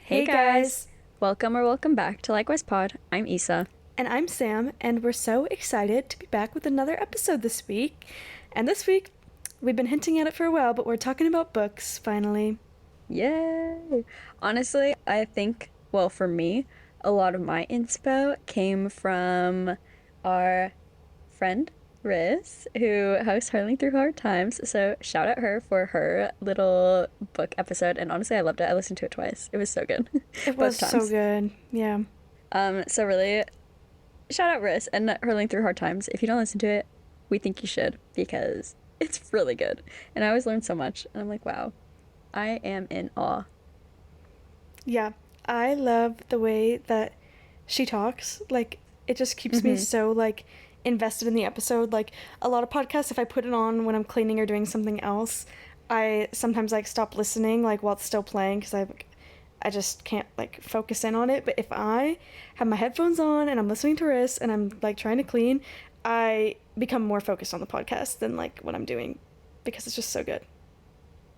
Hey Hey guys, guys, welcome back to Likewise Pod. I'm Issa. and I'm Sam, and we're so excited to be back with another episode this week. And this week, we've been hinting at it for a while, but we're talking about books finally. Yay! Honestly, I think, well, for me, a lot of my inspo came from our friend Riz, who hosts Hurling Through Hard Times. So shout out her for her little book episode. And honestly, I loved it. I listened to it twice. It was so good, It was both so times. good. Yeah. So really, shout out Riz and Hurling Through Hard Times. If you don't listen to it, we think you should because it's really good. And I always learn so much. And I'm like, wow, I am in awe. Yeah. I love the way that she talks. Like, it just keeps me Mm-hmm. so, like, invested in the episode. Like, a lot of podcasts, if I put it on when I'm cleaning or doing something else, I sometimes, like, stop listening, like, while it's still playing because I just can't like focus in on it. But if I have my headphones on and I'm listening to Riss and I'm like trying to clean, I become more focused on the podcast than like what I'm doing because it's just so good.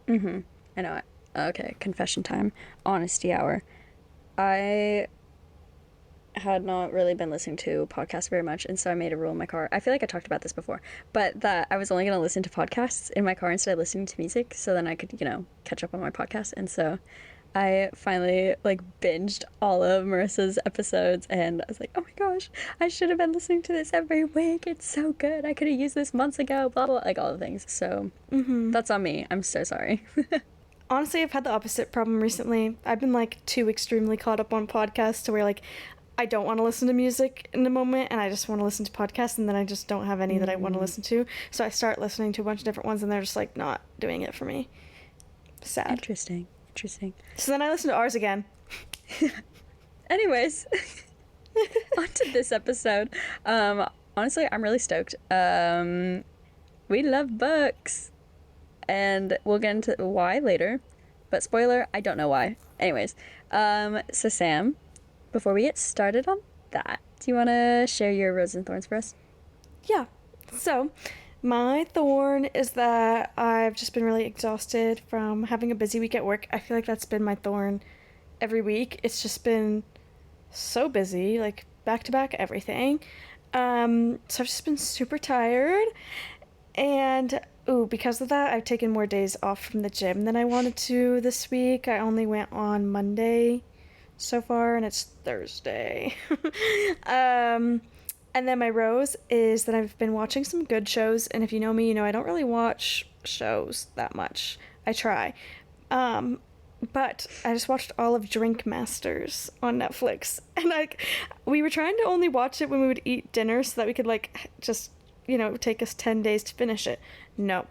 Mm-hmm. I know it. Okay, confession time. Honesty hour. I had not really been listening to podcasts very much, and so I made a rule in my car. I feel like I talked about this before, but that I was only going to listen to podcasts in my car instead of listening to music, so then I could, catch up on my podcast. And so I finally like binged all of Marissa's episodes, and I was like, oh my gosh, I should have been listening to this every week. It's so good. I could have used this months ago. Blah blah, like all the things. So that's on me. I'm so sorry. Honestly, I've had the opposite problem recently. I've been like too extremely caught up on podcasts to where like I don't want to listen to music in the moment and I just want to listen to podcasts and then I just don't have any that I want to Mm, listen to. So I start listening to a bunch of different ones and they're just like not doing it for me. Sad. interesting. Interesting. So then I listen to ours again. Anyways, on to this episode. Honestly, I'm really stoked. We love books, and we'll get into why later. But spoiler, I don't know why. Anyways, so Sam, before we get started on that, do you want to share your roses and thorns for us? Yeah. So, my thorn is that I've just been really exhausted from having a busy week at work. I feel like that's been my thorn every week. It's just been so busy, like back to back everything. So I've just been super tired. And, ooh, because of that, I've taken more days off from the gym than I wanted to this week. I only went on Monday so far, and it's Thursday. um, and then my rose is that I've been watching some good shows, and if you know me, you know I don't really watch shows that much. I try. Um, but I just watched all of Drink Masters on Netflix, and like we were trying to only watch it when we would eat dinner so that we could like just take us 10 days to finish it. No,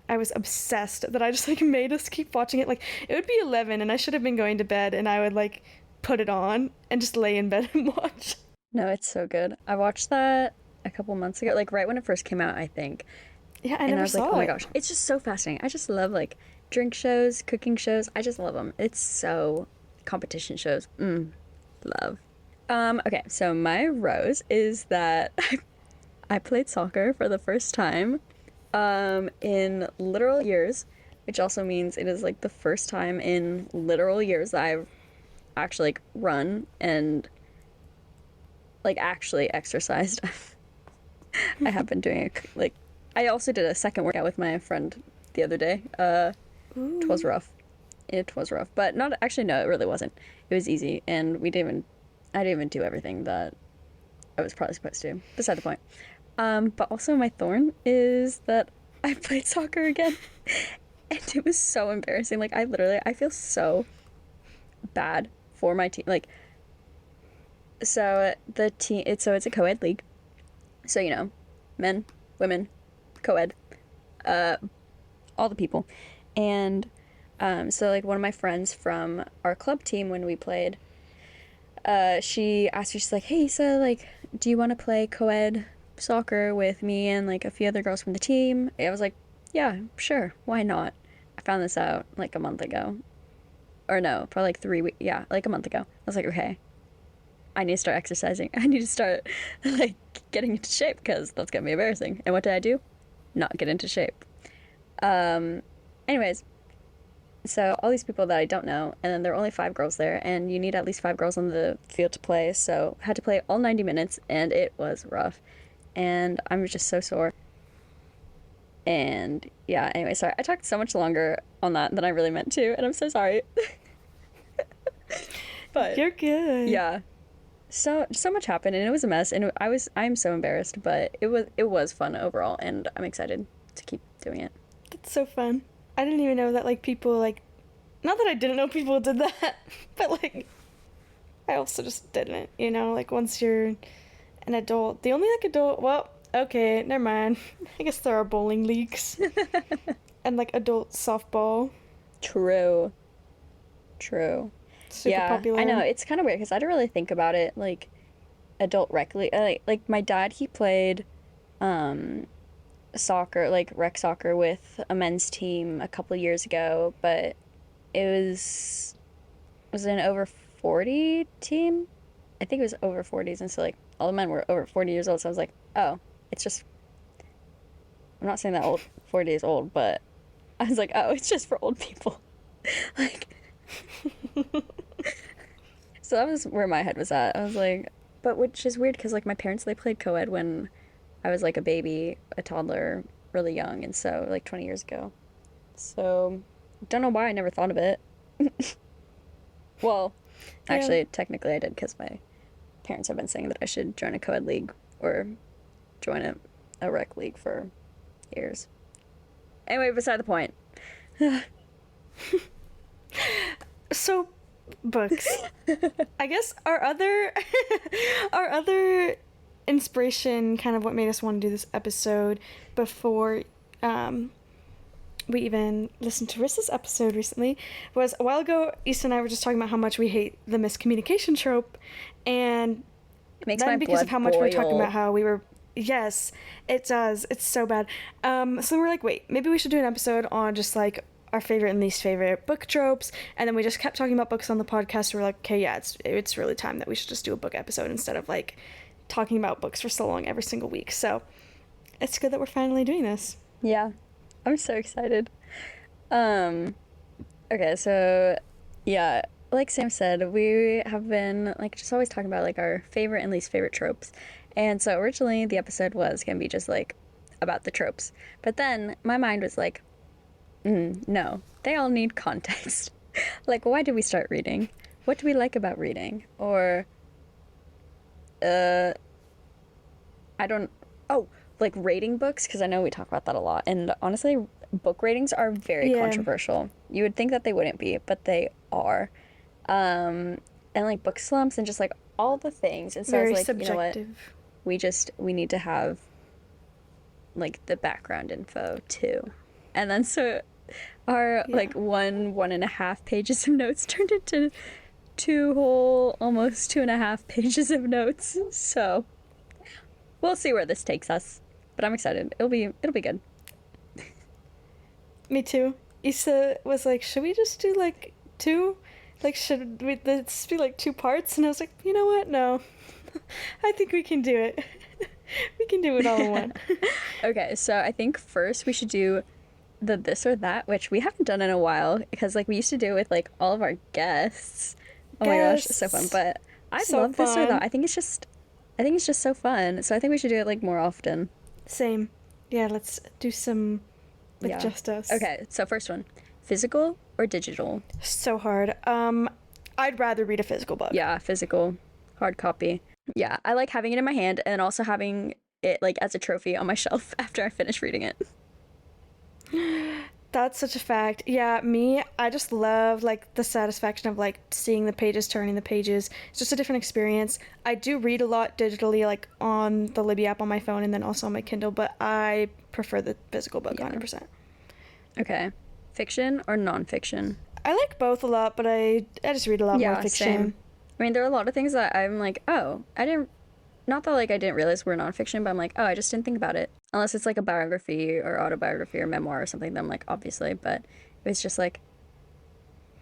I was obsessed that I just like made us keep watching it. Like it would be 11, and I should have been going to bed, and I would like put it on and just lay in bed and watch. No, it's so good. I watched that a couple months ago, like right when it first came out, I think. Yeah, I And I never was like, saw oh my it. gosh, it's just so fascinating. I just love like drink shows, cooking shows. I just love them. It's so competition shows. Love. Okay, so my rose is that I played soccer for the first time in literal years, which also means it is like the first time in literal years that I've actually like run and like actually exercised. I have been doing it like I also did a second workout with my friend the other day. It was Ooh. rough. It was rough, but not actually. No, it really wasn't. It was easy, and we didn't even. I didn't even do everything that I was probably supposed to. Beside the point. But also my thorn is that I played soccer again, and it was so embarrassing. Like I feel so bad for my team. Like so the team. It's a co-ed league. So men, women, co-ed, all the people, and so like one of my friends from our club team when we played, she asked me, she's like, hey, so like, do you want to play co-ed soccer with me and like a few other girls from the team? I was like, yeah, sure, why not? I found this out like a month ago, or no, probably like 3 weeks. Yeah, like a month ago. I was like, okay, I need to start exercising. I need to start like getting into shape because that's gonna be embarrassing. And what did I do? Not get into shape. Um, anyways, So all these people that I don't know, and then there are only 5 girls there, and you need at least 5 girls on the field to play. So had to play all 90 minutes, and it was rough. And I'm just so sore. And yeah, anyway, sorry. I talked so much longer on that than I really meant to, and I'm so sorry. But You're good. yeah, so much happened, and it was a mess, and I'm so embarrassed, but it was fun overall, and I'm excited to keep doing it. That's so fun. I didn't even know that, like, people, like, not that I didn't know people did that, but, like, I also just didn't, you know? Like, once you're an adult, the only, like, adult, well, okay, never mind. I guess there are bowling leagues. And, like, adult softball. True. True. Super Yeah, popular. I know. It's kind of weird because I don't really think about it like adult rec league. Like my dad, he played um soccer, like rec soccer with a men's team a couple years ago, but it was an over 40 team. I think it was over 40s, and so like all the men were over 40 years old. So I was like, oh, it's just. I'm not saying that old 40 is old, but I was like, oh, it's just for old people. Like. So that was where my head was at. I was like, but which is weird because like my parents, they played co-ed when I was like a baby, a toddler, really young, and so like 20 years ago. So don't know why I never thought of it. Well, Yeah. actually, technically I did because my parents have been saying that I should join a co-ed league or join a rec league for years. Anyway, beside the point. So, books. I guess our other our other inspiration, kind of what made us want to do this episode before we even listened to Rissa's episode recently, was a while ago, Issa and I were just talking about how much we hate the miscommunication trope, and It makes then my because blood of how much we were talking boil. about how we were, yes, it does, it's so bad. So we're like, wait, maybe we should do an episode on just like our favorite and least favorite book tropes, and then we just kept talking about books on the podcast. We're like, okay, yeah, it's really time that we should just do a book episode instead of like talking about books for so long every single week. So it's good that we're finally doing this. Yeah, I'm so excited. Um, okay, so yeah, like Sam said, we have been like just always talking about like our favorite and least favorite tropes. And so originally the episode was gonna be just like about the tropes. But then my mind was like, no, they all need context. Like, why did we start reading? What do we like about reading? Or, uh, I don't. Oh, like rating books, because I know we talk about that a lot. And honestly, book ratings are very Yeah. controversial. You would think that they wouldn't be, but they are. And like book slumps and just like all the things. And so I Very was like, you know what? subjective. We need to have like the background info too. And then so our Yeah. like 1.5 pages of notes turned into almost 2.5 pages of notes. So we'll see where this takes us. But I'm excited. It'll be good. Me too. Issa was like, should we just do like two? Like, should we this be like 2 parts? And I was like, you know what? No. I think we can do it. We can do it all in one. Okay, so I think first we should do the this or that, which we haven't done in a while because like we used to do it with like all of our guests. Oh my gosh, it's so fun. Guests. But I So love this or fun. that. I think it's just so fun. So I think we should do it like more often. Same. Yeah, let's do some with Yeah. just us. Okay, so first one. Physical or digital? So hard. I'd rather read a physical book. Yeah, physical. Hard copy. Yeah, I like having it in my hand and also having it like as a trophy on my shelf after I finish reading it. That's such a fact. Yeah, me, I just love like the satisfaction of like seeing the pages, turning the pages. It's just a different experience. I do read a lot digitally, like on the Libby app on my phone and then also on my Kindle, but I prefer the physical book, Yeah. 100%. Okay. Fiction or nonfiction? I like both a lot, but I just read a lot more Yeah, fiction. same. I mean, there are a lot of things that I'm like, oh, I didn't, not that like I didn't realize were nonfiction, but I'm like, oh, I just didn't think about it. Unless it's like a biography or autobiography or memoir or something, then I'm like, obviously, but it was just like,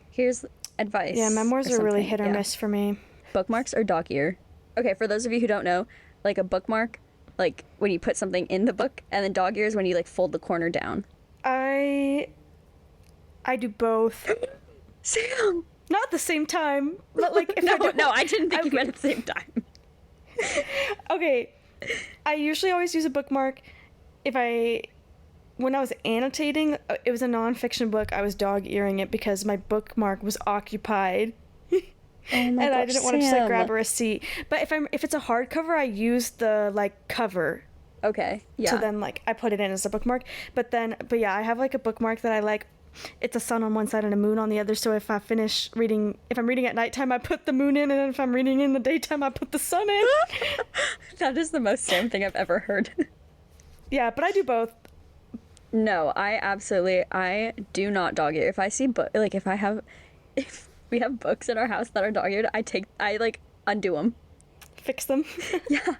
here's advice. Yeah, memoirs or are really something. hit or Yeah. miss for me. Bookmarks or dog ear? Okay, for those of you who don't know, like a bookmark, like when you put something in the book, and then dog ears when you like fold the corner down. I I do both. Sam! Not at the same time, but like if No, I don't, no, I didn't think you meant at the same time. Okay, I usually always use a bookmark when I was annotating. It was a nonfiction book. I was dog-earing it because my bookmark was occupied. Oh my And gosh, I didn't want to just like Sam. grab a receipt. But if it's a hardcover, I use the like cover. Okay, yeah. So then like I put it in as a bookmark. But yeah, I have like a bookmark that I like. It's a sun on one side and a moon on the other. So if I'm reading at nighttime, I put the moon in, and if I'm reading in the daytime, I put the sun in. That is the most Sam thing I've ever heard. Yeah, but I do both. No, I do not dog ear. If I see if we have books in our house that are dog eared, I like undo them. Fix them. Yeah.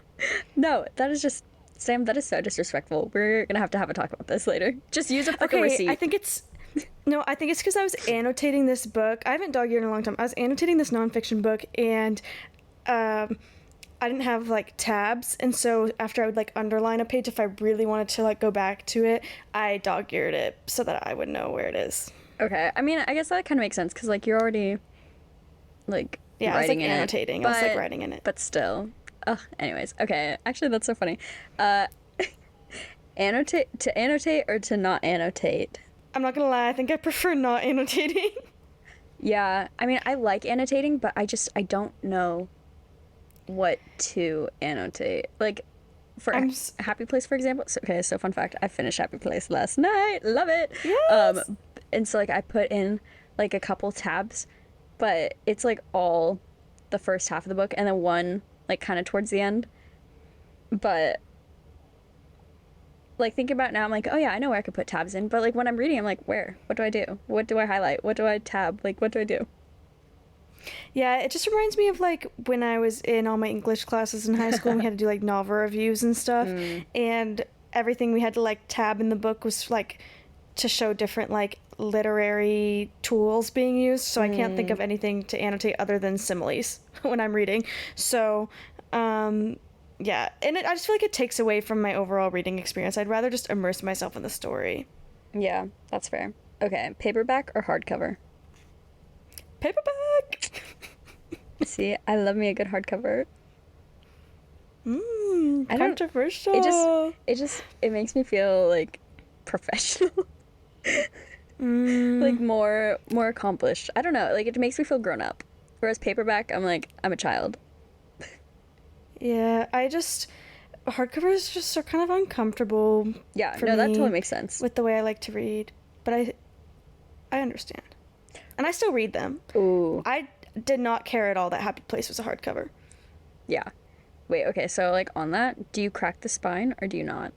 No, that is just, Sam, that is so disrespectful. We're gonna have to have a talk about this later. Just use a freaking receipt. I think it's because I was annotating this book. I haven't dog-eared in a long time. I was annotating this nonfiction book, and I didn't have like tabs, and so after I would like underline a page if I really wanted to like go back to it, I dog-eared it so that I would know where it is. Okay. I mean, I guess that kind of makes sense because like you're already like writing in annotating. it. I was like writing in it. But still. Ugh. Anyways. Okay. Actually, that's so funny. Annotate or to not annotate? I'm not gonna lie, I think I prefer not annotating. Yeah. I mean, I like annotating, but I don't know what to annotate. Like for Happy Place, for example. So fun fact, I finished Happy Place last night. Love it. Yes. And so like I put in like a couple tabs, but it's like all the first half of the book and then one like kind of towards the end. But like thinking about it now, I'm like, oh yeah, I know where I could put tabs in. But like when I'm reading, I'm like, where? What do I do? What do I highlight? What do I tab? Like, what do I do? Yeah, it just reminds me of like when I was in all my English classes in high school and we had to do like novel reviews and stuff. And everything we had to like tab in the book was like to show different like literary tools being used. So I can't think of anything to annotate other than similes when I'm reading. So, yeah, and I just feel like it takes away from my overall reading experience. I'd rather just immerse myself in the story. Yeah, that's fair. Okay, paperback or hardcover? Paperback! See, I love me a good hardcover. Controversial. It makes me feel like professional. Like more accomplished. I don't know, like it makes me feel grown up. Whereas paperback, I'm like, I'm a child. Yeah, hardcovers just are kind of uncomfortable. Yeah, for no, that me totally makes sense. with the way I like to read, but I understand, and I still read them. Ooh. I did not care at all that Happy Place was a hardcover. Yeah. Wait, okay, so like on that, do you crack the spine or do you not?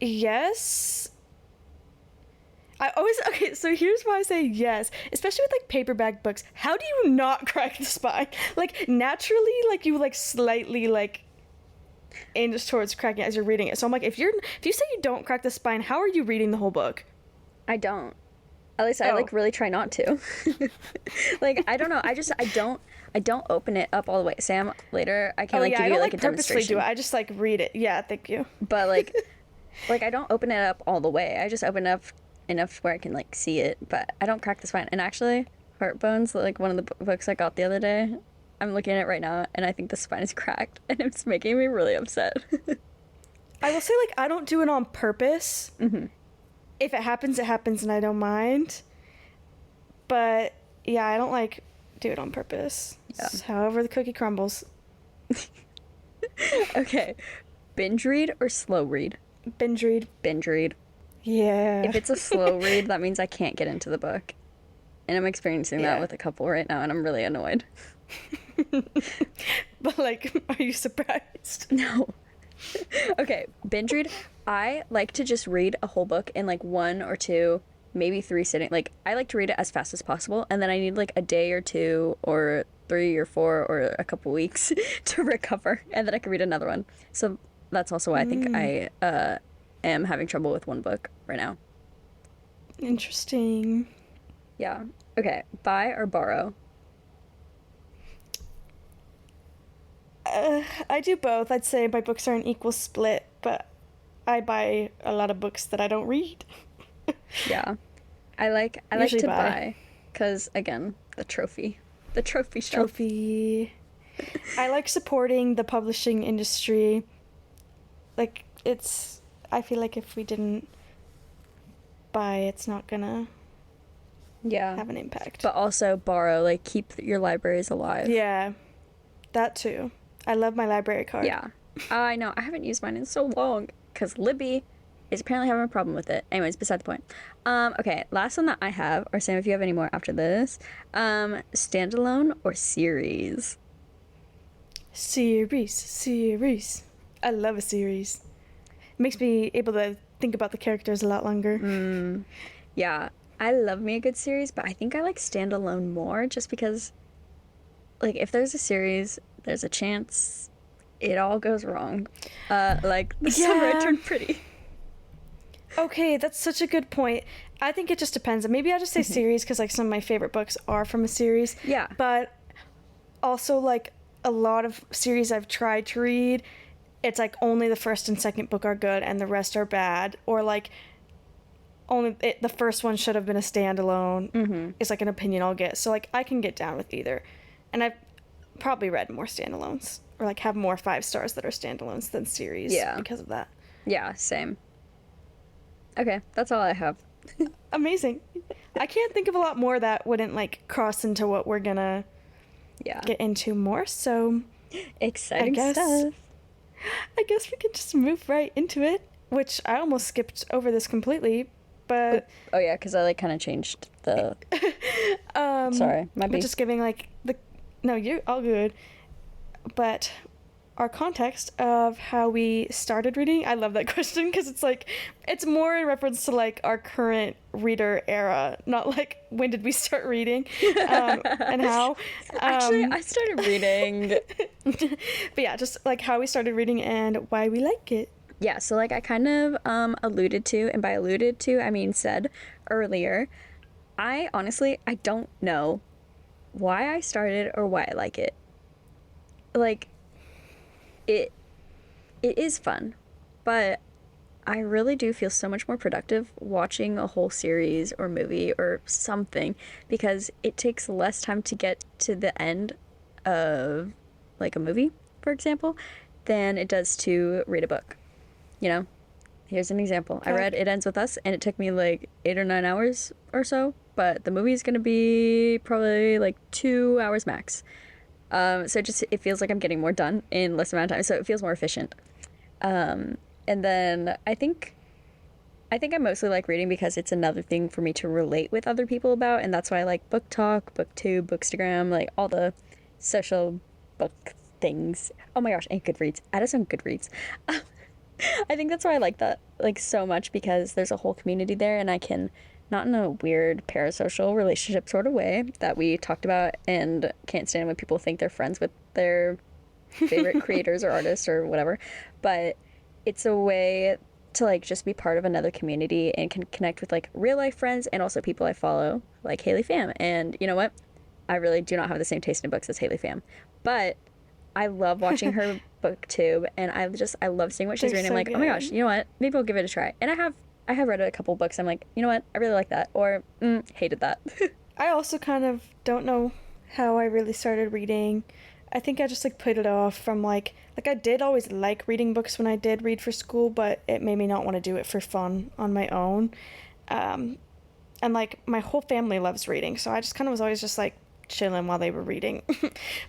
Yes. So here's why I say yes, especially with like paperback books. How do you not crack the spine? Like naturally, like you like slightly like inch towards cracking it as you're reading it. So I'm like, if you say you don't crack the spine, how are you reading the whole book? I don't. At least I like really try not to. Like I don't know. I don't open it up all the way. Sam, later I can give you like a demonstration. Do it. I just like read it. Yeah, thank you. But like I don't open it up all the way. I just open it up enough where I can like see it, but I don't crack the spine. And actually, Heartbones, like one of the books I got the other day, I'm looking at it right now and I think the spine is cracked and it's making me really upset. I will say like I don't do it on purpose. Mm-hmm. If it happens, it happens and I don't mind. But yeah, I don't like do it on purpose. Yeah. However the cookie crumbles. Okay. Binge read or slow read? Binge read. Binge read. Yeah. If it's a slow read, that means I can't get into the book. And I'm experiencing that with a couple right now and I'm really annoyed. But like, are you surprised? No. Okay, binge read. I like to just read a whole book in like 1 or 2, maybe 3 sitting. Like I like to read it as fast as possible and then I need like a day or 2 or 3 or 4 or a couple weeks to recover and then I can read another one. So that's also why I think I am having trouble with one book right now. Interesting. Yeah. Okay, buy or borrow? I do both. I'd say my books are an equal split, but I buy a lot of books that I don't read. Yeah. I like Usually to buy. buy because again, the trophy shelf. Trophy. I like supporting the publishing industry. Like, it's. I feel like if we didn't buy, it's not gonna Yeah. have an impact. But also borrow, like keep your libraries alive. Yeah, that too. I love my library card. Yeah. I know. I haven't used mine in so long because Libby is apparently having a problem with it. Anyways, beside the point. Okay, last one that I have, or Sam, if you have any more after this, standalone or series? Series. I love a series. It makes me able to think about the characters a lot longer. Yeah, I love me a good series, but I think I like standalone more just because, like, if there's a series, there's a chance it all goes wrong. Like, the summer I Yeah. turned pretty. Okay, that's such a good point. I think it just depends. Maybe I'll just say series because like some of my favorite books are from a series. Yeah. But also like a lot of series I've tried to read, it's like only the first and second book are good and the rest are bad, or like the first one should have been a standalone. It's like an opinion I'll get. So like I can get down with either, and I've probably read more standalones or like have more 5 stars that are standalones than series. Yeah. Because of that. Yeah, same. Okay, that's all I have. Amazing. I can't think of a lot more that wouldn't like cross into what we're gonna Yeah. get into more. So Exciting I guess- stuff. I guess we can just move right into it. Which I almost skipped over this completely, but Oh yeah, because I like kind of changed the. Sorry, my but bad. just giving like the no, you're all good. But our context of how we started reading, I love that question because it's like it's more in reference to like our current reader era, not like when did we start reading and how. Actually, I started reading. But yeah, just like how we started reading and why we like it. Yeah, so like I kind of alluded to, and by alluded to I mean said earlier, I honestly I don't know why I started or why I like it. Like it is fun, but I really do feel so much more productive watching a whole series or movie or something because it takes less time to get to the end of like a movie, for example, than it does to read a book. You know, here's an example. Okay. I read It Ends With Us and it took me like 8 or 9 hours or so, but the movie is going to be probably like 2 hours max. So it feels like I'm getting more done in less amount of time, so it feels more efficient. And then I think I mostly like reading because it's another thing for me to relate with other people about, and that's why I like BookTalk, BookTube, Bookstagram, like all the social book things. Oh my gosh, and Goodreads. Add us on Goodreads. I think that's why I like that like so much because there's a whole community there, and I can, not in a weird parasocial relationship sort of way that we talked about and can't stand when people think they're friends with their favorite creators or artists or whatever, but it's a way to like just be part of another community and can connect with like real life friends and also people I follow like Haley Pham. And you know what? I really do not have the same taste in books as Haley Pham, but I love watching her booktube and I love seeing what she's They're reading. so I'm like, oh my gosh, good. you know what? Maybe I'll give it a try. And I have read a couple books. I'm like, you know what? I really like that, or hated that. I also kind of don't know how I really started reading. I think I just like put it off from like I did always like reading books when I did read for school, but it made me not want to do it for fun on my own. And like my whole family loves reading, so I just kind of was always just like chilling while they were reading.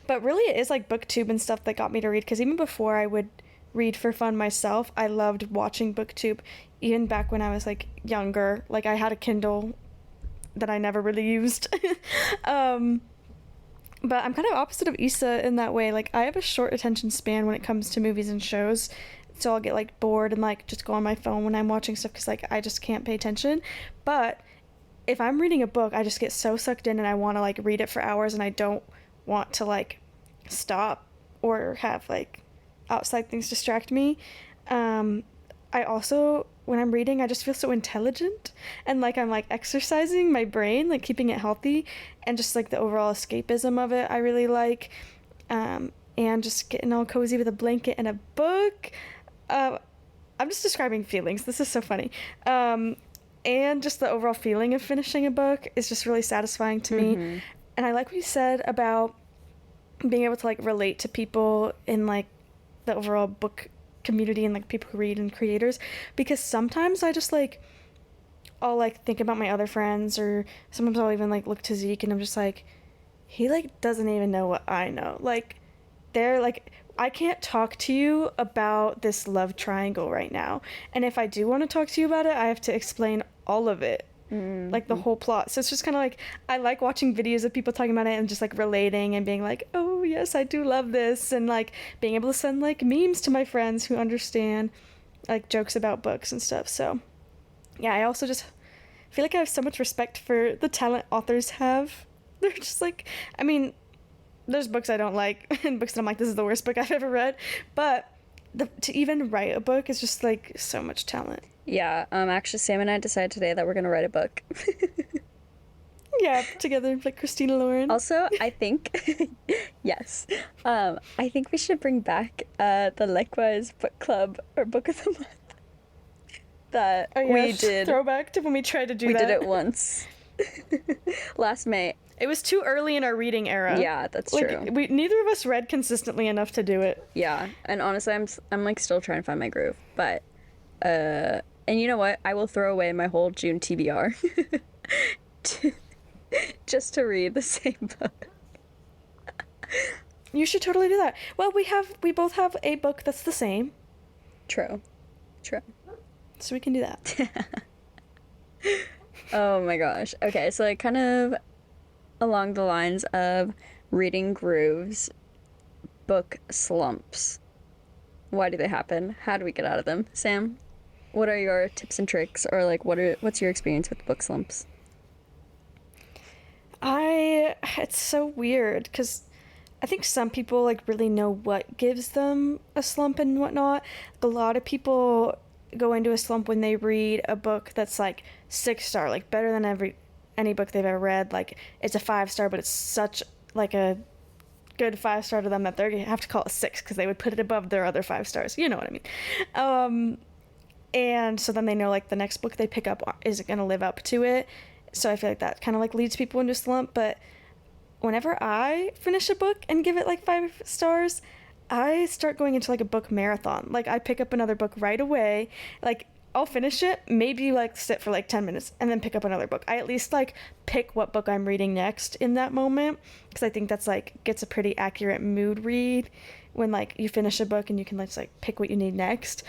But really it is like BookTube and stuff that got me to read, because even before I would read for fun myself, I loved watching BookTube. Even back when I was like younger, like I had a Kindle that I never really used. But I'm kind of opposite of Issa in that way. Like I have a short attention span when it comes to movies and shows, so I'll get like bored and like just go on my phone when I'm watching stuff because like I just can't pay attention. But if I'm reading a book, I just get so sucked in and I want to like read it for hours, and I don't want to like stop or have like outside things distract me. I also, when I'm reading, I just feel so intelligent and like I'm like exercising my brain, like keeping it healthy, and just like the overall escapism of it I really like. And just getting all cozy with a blanket and a book. I'm just describing feelings. This is so funny. And just the overall feeling of finishing a book is just really satisfying to me. Mm-hmm. And I like what you said about being able to like relate to people in like the overall book community and like people who read and creators, because sometimes I just like I'll like think about my other friends, or sometimes I'll even like look to Zeke and I'm just like, he like doesn't even know what I know. Like they're like, I can't talk to you about this love triangle right now. And if I do want to talk to you about it, I have to explain all of it. Mm-hmm. Like the whole plot. So it's just kind of like, I like watching videos of people talking about it and just like relating and being like, oh yes, I do love this, and like being able to send like memes to my friends who understand like jokes about books and stuff. So yeah, I also just feel like I have so much respect for the talent authors have. They're just like, I mean, there's books I don't like and books that I'm like, this is the worst book I've ever read, but to even write a book is just like so much talent. Yeah, actually, Sam and I decided today that we're gonna write a book. Yeah, together, like Christina Lauren. Also, I think, yes, I think we should bring back the Likewise Book Club or Book of the Month that Oh, yeah, we did. throwback to when we tried to do We that. did it once last May. It was too early in our reading era. Yeah, that's like, true. Neither of us read consistently enough to do it. Yeah, and honestly, I'm like still trying to find my groove, but and you know what? I will throw away my whole June TBR to, just to read the same book. You should totally do that. Well, we both have a book that's the same, True. so we can do that. Oh my gosh. Okay, so like kind of along the lines of reading grooves, book slumps. Why do they happen? How do we get out of them? Sam, what are your tips and tricks, or like what's your experience with book slumps? It's so weird because I think some people like really know what gives them a slump and whatnot. A lot of people go into a slump when they read a book that's like 6-star, like better than any book they've ever read. Like it's a 5-star, but it's such like a good 5-star to them that they have to call it 6 because they would put it above their other 5 stars. You know what I mean? And so then they know like the next book they pick up isn't going to live up to it. So I feel like that kind of like leads people into a slump. But whenever I finish a book and give it like 5 stars, I start going into like a book marathon. Like I pick up another book right away. Like I'll finish it, maybe like sit for like 10 minutes and then pick up another book. I at least like pick what book I'm reading next in that moment, because I think that's like gets a pretty accurate mood read when like you finish a book and you can just like pick what you need next.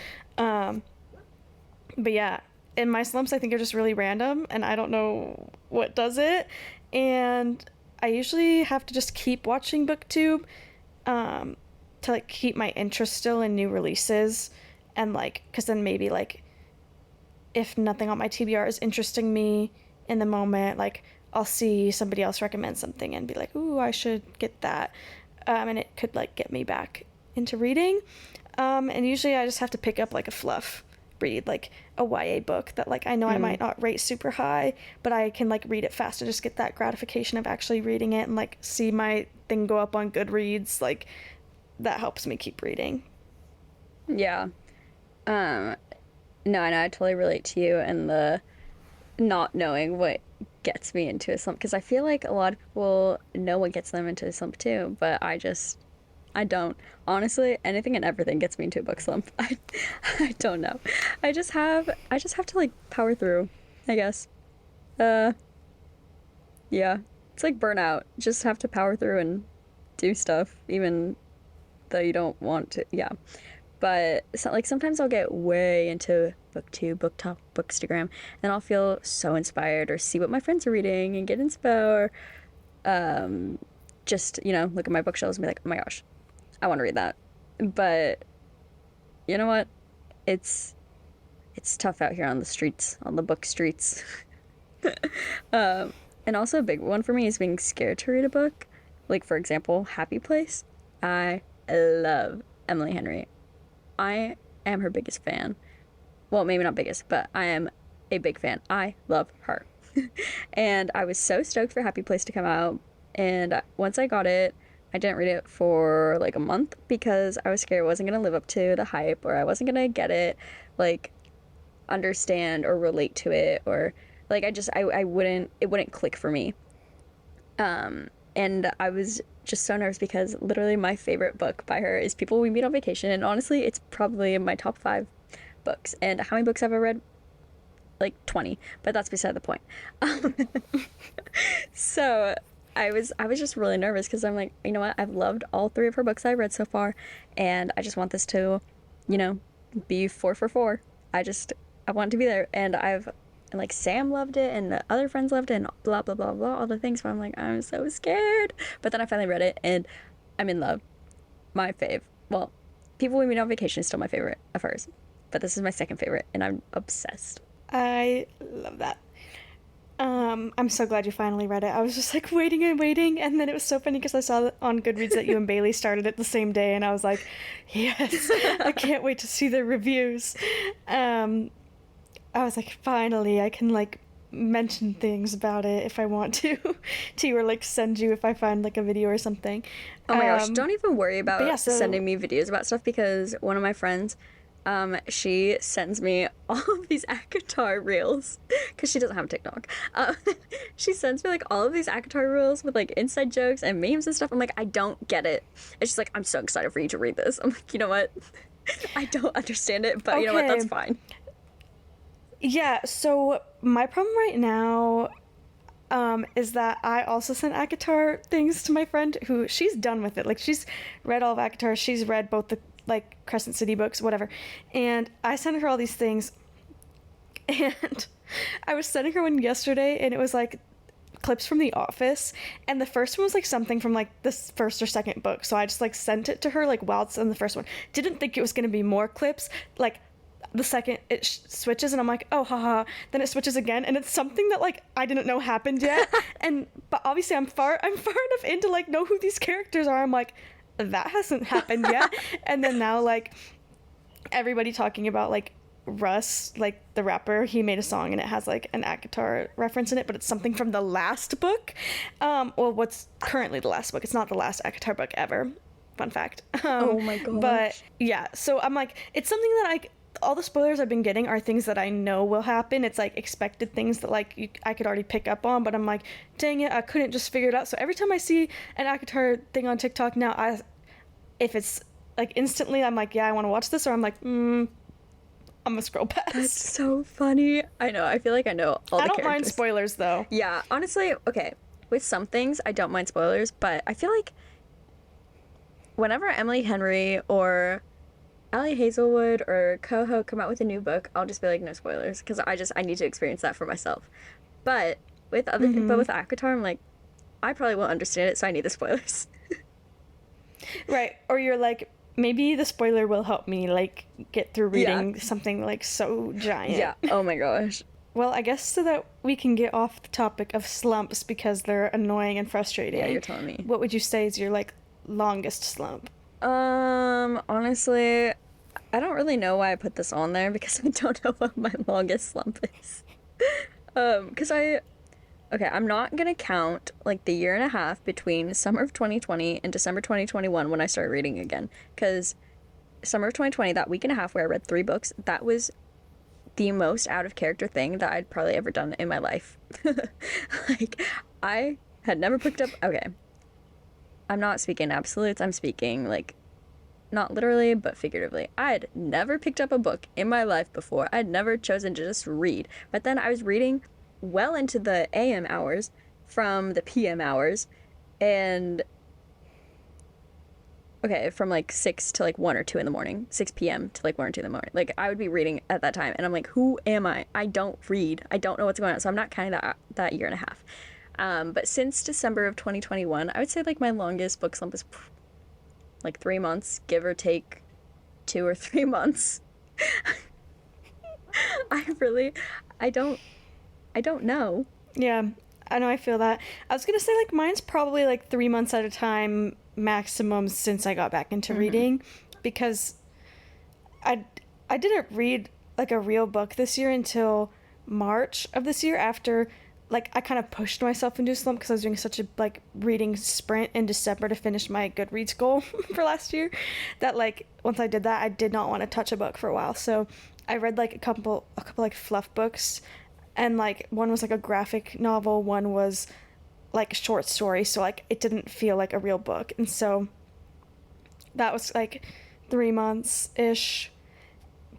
But yeah, in my slumps I think are just really random and I don't know what does it. And I usually have to just keep watching BookTube to like keep my interest still in new releases, and like because then maybe like if nothing on my TBR is interesting me in the moment, like I'll see somebody else recommend something and be like, ooh, I should get that, and it could like get me back into reading. And usually I just have to pick up like a fluff read, like a YA book that like I know I might not rate super high, but I can like read it fast and just get that gratification of actually reading it and like see my thing go up on Goodreads. Like that helps me keep reading. Yeah. No, and I totally relate to you and the not knowing what gets me into a slump, because I feel like a lot of people know what gets them into a slump too, but I don't. Honestly, anything and everything gets me into a book slump. I don't know. I just have to like power through, I guess. Yeah. It's like burnout. Just have to power through and do stuff even though you don't want to. Yeah. But so, like sometimes I'll get way into BookTube, BookTalk, Bookstagram, and I'll feel so inspired or see what my friends are reading and get inspo, or just, look at my bookshelves and be like, oh my gosh, I want to read that. But you know what? It's tough out here on the streets, on the book streets. And also a big one for me is being scared to read a book. Like, for example, Happy Place. I love Emily Henry. I am her biggest fan. Well, maybe not biggest, but I am a big fan. I love her. And I was so stoked for Happy Place to come out. And once I got it, I didn't read it for like a month because I was scared it wasn't gonna live up to the hype, or I wasn't gonna get it, like understand or relate to it, or like I wouldn't, it wouldn't click for me. And I was just so nervous because literally my favorite book by her is People We Meet on Vacation, and honestly, it's probably in my top 5 books. And how many books have I read? Like 20, but that's beside the point. Um, so I was just really nervous because I'm like, you know what? I've loved all 3 of her books I've read so far, and I just want this to, you know, be 4 for 4. I want it to be there, and like Sam loved it, and the other friends loved it, and blah blah blah blah all the things. But I'm like, I'm so scared. But then I finally read it, and I'm in love. My fave. Well, People We Meet on Vacation is still my favorite of hers, but this is my second favorite, and I'm obsessed. I love that. I'm so glad you finally read it. I was just like waiting and waiting, and then it was so funny because I saw on Goodreads that you and Bailey started it the same day, and I was like, yes, I can't wait to see the reviews. I was like, finally, I can like mention things about it if I want to you, or like send you if I find like a video or something. Oh my gosh, don't even worry But about yeah, so sending me videos about stuff because one of my friends, she sends me all of these ACOTAR reels because she doesn't have TikTok. She sends me like all of these ACOTAR reels with like inside jokes and memes and stuff. I'm like, I don't get it. And she's like, I'm so excited for you to read this. I'm like, you know what? I don't understand it, but you know what? That's fine. Yeah, so my problem right now is that I also sent ACOTAR things to my friend who she's done with it. Like she's read all of ACOTAR, she's read both the like Crescent City books, whatever. And I sent her all these things, and I was sending her one yesterday, and it was like clips from The Office, and the first one was like something from like this first or second book. So I just like sent it to her like while it's in the first one. Didn't think it was gonna be more clips. Like the second it switches, and I'm like, oh haha, then it switches again, and it's something that like I didn't know happened yet. And but obviously I'm far enough in to like know who these characters are. I'm like, that hasn't happened yet. And then now like everybody talking about like Russ, like the rapper, he made a song and it has like an ACOTAR reference in it, but it's something from the last book, well, what's currently the last book. It's not the last ACOTAR book ever, fun fact. Oh my gosh. But yeah, so I'm like, it's something that all the spoilers I've been getting are things that I know will happen. It's like expected things that like I could already pick up on, but I'm like, dang it, I couldn't just figure it out. So every time I see an ACOTAR thing on TikTok now, if it's like instantly, I'm like, yeah, I want to watch this, or I'm like, I'm gonna scroll past. That's so funny. I know. I feel like I know all the characters. I don't mind spoilers though. Yeah, honestly, okay. With some things, I don't mind spoilers, but I feel like whenever Emily Henry or Allie Hazelwood or Coho come out with a new book, I'll just be like, no spoilers, because I need to experience that for myself. But with but with ACOTAR, I'm like, I probably won't understand it, so I need the spoilers. Right, or you're like, maybe the spoiler will help me like get through reading something like so giant. Yeah. Oh my gosh. Well, I guess so that we can get off the topic of slumps because they're annoying and frustrating. Yeah, you're telling me. What would you say is your like longest slump? Honestly, I don't really know why I put this on there because I don't know what my longest slump is. Because okay, I'm not gonna count like the year and a half between summer of 2020 and December 2021 when I started reading again. Because summer of 2020, that week and a half where I read 3 books, that was the most out of character thing that I'd probably ever done in my life. Like, I had never picked up, okay, I'm not speaking absolutes, I'm speaking like not literally but figuratively. I had never picked up a book in my life before. I'd never chosen to just read, but then I was reading well into the AM hours from the PM hours, and okay, from like 6 to like 1 or 2 in the morning, 6 p.m. to like 1 or 2 in the morning. Like, I would be reading at that time, and I'm like, who am I? I don't read. I don't know what's going on, so I'm not counting that year and a half. But since December of 2021, I would say like my longest book slump is like 3 months, give or take 2 or 3 months. I don't know. Yeah, I know, I feel that. I was gonna say like mine's probably like 3 months at a time maximum since I got back into reading, because I didn't read like a real book this year until March of this year, after like I kind of pushed myself into a slump because I was doing such a like reading sprint in December to finish my Goodreads goal for last year, that like once I did that, I did not want to touch a book for a while. So I read like a couple like fluff books, and like one was like a graphic novel, one was like a short story, so like it didn't feel like a real book. And so that was like 3 months ish.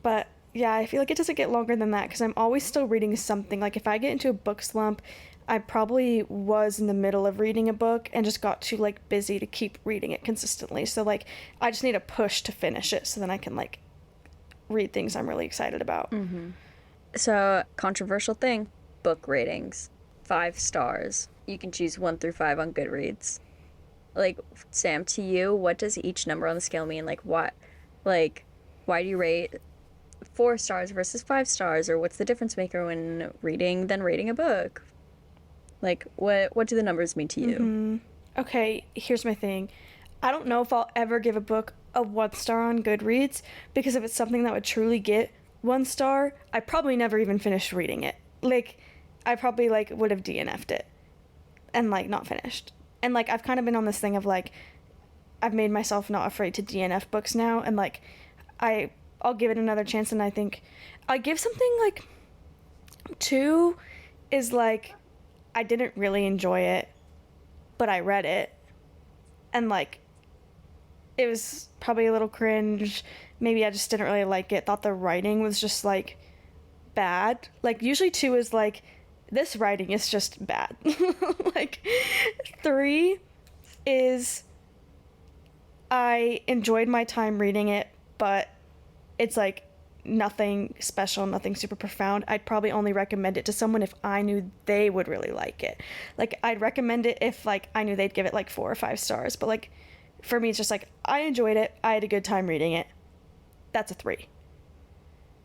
But yeah, I feel like it doesn't get longer than that because I'm always still reading something. Like if I get into a book slump, I probably was in the middle of reading a book and just got too like busy to keep reading it consistently. So like I just need a push to finish it so then I can like read things I'm really excited about. So, controversial thing, book ratings. 5 stars. You can choose 1 through 5 on Goodreads. Like, Sam, to you, what does each number on the scale mean? Like, why do you rate 4 stars versus 5 stars? Or what's the difference maker when reading than rating a book? Like, what do the numbers mean to you? Okay, here's my thing. I don't know if I'll ever give a book a 1 star on Goodreads because if it's something that would truly get 1 star, I probably never even finished reading it. Like, I probably like would have DNF'd it and like not finished. And like I've kind of been on this thing of like I've made myself not afraid to DNF books now, and like I'll give it another chance, and I think I give something like 2 is like I didn't really enjoy it, but I read it, and like it was probably a little cringe. Maybe I just didn't really like it. Thought the writing was just like bad. Like usually 2 is like this writing is just bad. Like 3 is I enjoyed my time reading it, but it's like nothing special, nothing super profound. I'd probably only recommend it to someone if I knew they would really like it. Like I'd recommend it if like I knew they'd give it like 4 or 5 stars, but like for me it's just like I enjoyed it, I had a good time reading it. That's a 3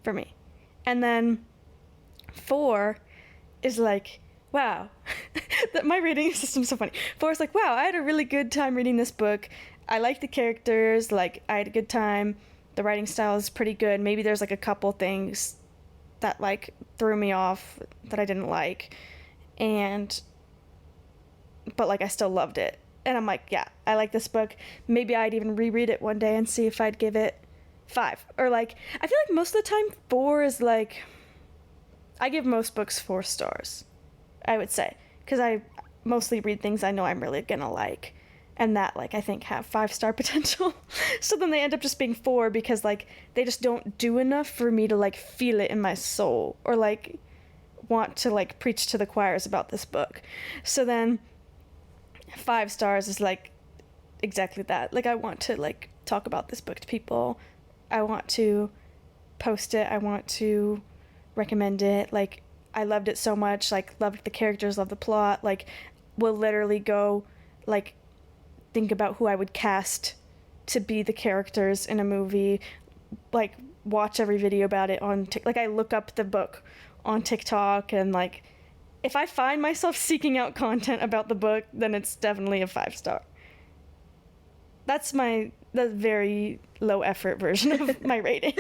for me. And then 4 is like, wow. My rating system's so funny. 4 is like, wow, I had a really good time reading this book. I like the characters, like I had a good time. The writing style is pretty good. Maybe there's like a couple things that like threw me off that I didn't like. But like I still loved it. And I'm like, yeah, I like this book. Maybe I'd even reread it one day and see if I'd give it 5. Or like, I feel like most of the time 4 is like, I give most books 4 stars, I would say. Because I mostly read things I know I'm really gonna like. And that, like, I think have 5-star potential. So then they end up just being 4 because, like, they just don't do enough for me to, like, feel it in my soul. Or, like, want to, like, preach to the choirs about this book. So then 5 stars is, like, exactly that. Like, I want to, like, talk about this book to people. I want to post it. I want to recommend it. Like, I loved it so much. Like, loved the characters, loved the plot. Like, will literally go, like, think about who I would cast to be the characters in a movie, like watch every video about it on like I look up the book on TikTok, and like if I find myself seeking out content about the book, then it's definitely a 5-star. That's the very low effort version of my rating.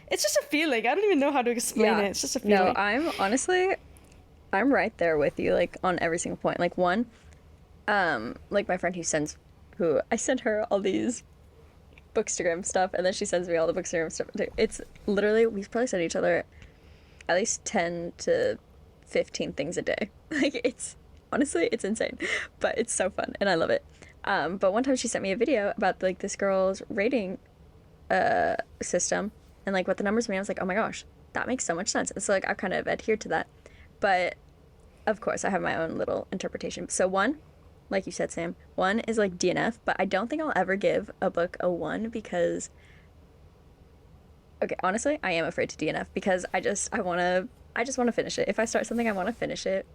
It's just a feeling. I don't even know how to explain it. It's just a feeling. No, I'm right there with you, like on every single point. Like one, like my friend who I sent her all these Bookstagram stuff, and then she sends me all the Bookstagram stuff too. It's literally, we probably send each other at least 10 to 15 things a day. Like it's honestly, it's insane, but it's so fun and I love it. But one time she sent me a video about like this girl's rating system and like what the numbers mean. I was like, oh my gosh, that makes so much sense. And so like I've kind of adhered to that, but of course I have my own little interpretation. So one, like you said, Sam, 1 is like DNF, but I don't think I'll ever give a book a 1 because, okay, honestly, I am afraid to DNF because I just want to finish it. If I start something, I want to finish it,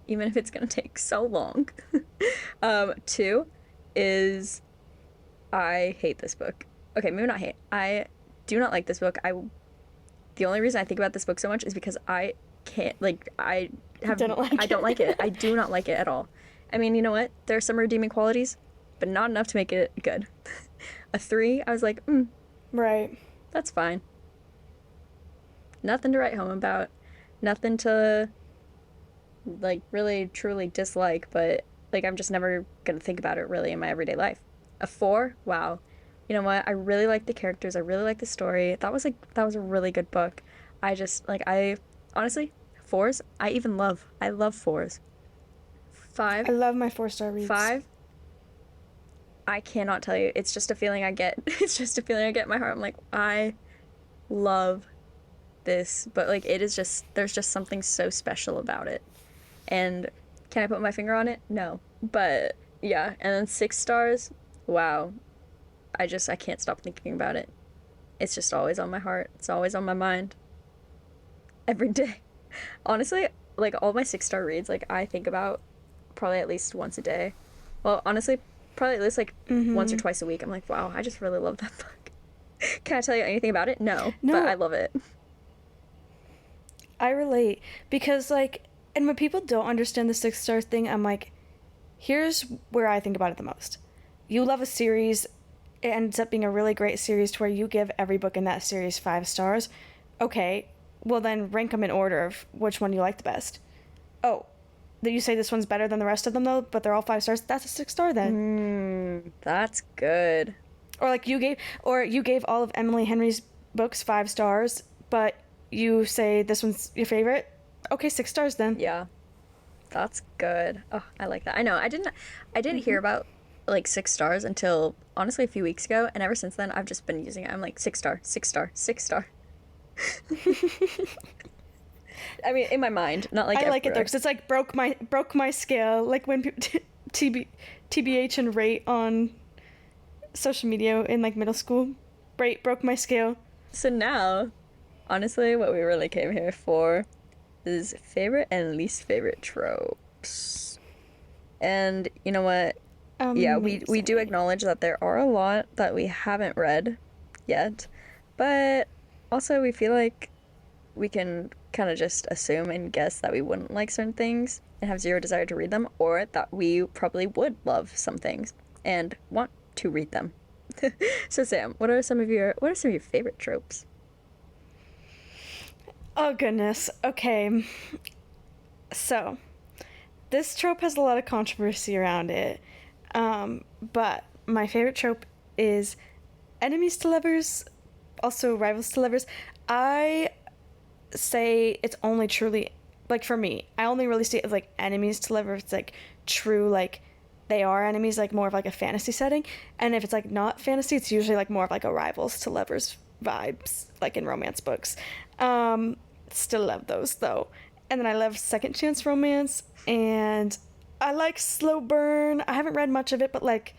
even if it's going to take so long. 2 is I hate this book. Okay, maybe not hate. I do not like this book. The only reason I think about this book so much is because I can't, like, I don't like it. I do not like it at all. I mean, you know what? There are some redeeming qualities, but not enough to make it good. A 3, I was like, right. That's fine. Nothing to write home about. Nothing to like really truly dislike, but like I'm just never gonna think about it really in my everyday life. A four, wow. You know what? I really like the characters. I really like the story. That was a really good book. I just like I honestly fours. I love fours. I Five, love my 4-star reads. five. I cannot tell you. It's just a feeling I get. It's just a feeling I get in my heart. I'm like I love this, but like it is just there's just something so special about it. And can I put my finger on it? No. But yeah, and then 6 stars. Wow. I can't stop thinking about it. It's just always on my heart. It's always on my mind every day. Honestly, like all my 6 star reads, like I think about probably at least once a day. Well, honestly, probably at least like once or Mm-hmm. twice a week. I'm like, wow, I just really love that book. Can I tell you anything about it? No, but I No, love it. I relate because like, and when people don't understand the 6 star thing, I'm like, here's where I think about it the most. You love a series, it ends up being a really great series to where you give every book in that series 5 stars. Okay, well then rank them in order of which one you like the best. Oh, that you say this one's better than the rest of them though, but they're all 5 stars. That's a 6 star then. That's good. Or like you gave all of Emily Henry's books 5 stars, but you say this one's your favorite. Okay, 6 stars then. Yeah. That's good. Oh, I like that. I know. I didn't hear about like 6 stars until honestly a few weeks ago, and ever since then I've just been using it. I'm like 6 star, 6 star, 6 star. I mean, in my mind, not like I like it though everywhere. because it's like broke my scale. Like when TBH and rate on social media in like middle school, rate broke my scale. So now, honestly, what we really came here for is favorite and least favorite tropes. And you know what? Yeah, we do Amazing. acknowledge that there are a lot that we haven't read yet, but also we feel like we can kind of just assume and guess that we wouldn't like certain things and have zero desire to read them, or that we probably would love some things and want to read them. So Sam, what are some of your favorite tropes? Oh goodness. Okay. So this trope has a lot of controversy around it. But my favorite trope is enemies to lovers, also rivals to lovers. I say it's only truly like for me. I only really see it as like enemies to lovers. It's like true like they are enemies, like more of like a fantasy setting. And if it's like not fantasy, it's usually like more of like a rivals to lovers vibes, like in romance books. Still love those though. And then I love second chance romance, and I like slow burn. I haven't read much of it, but like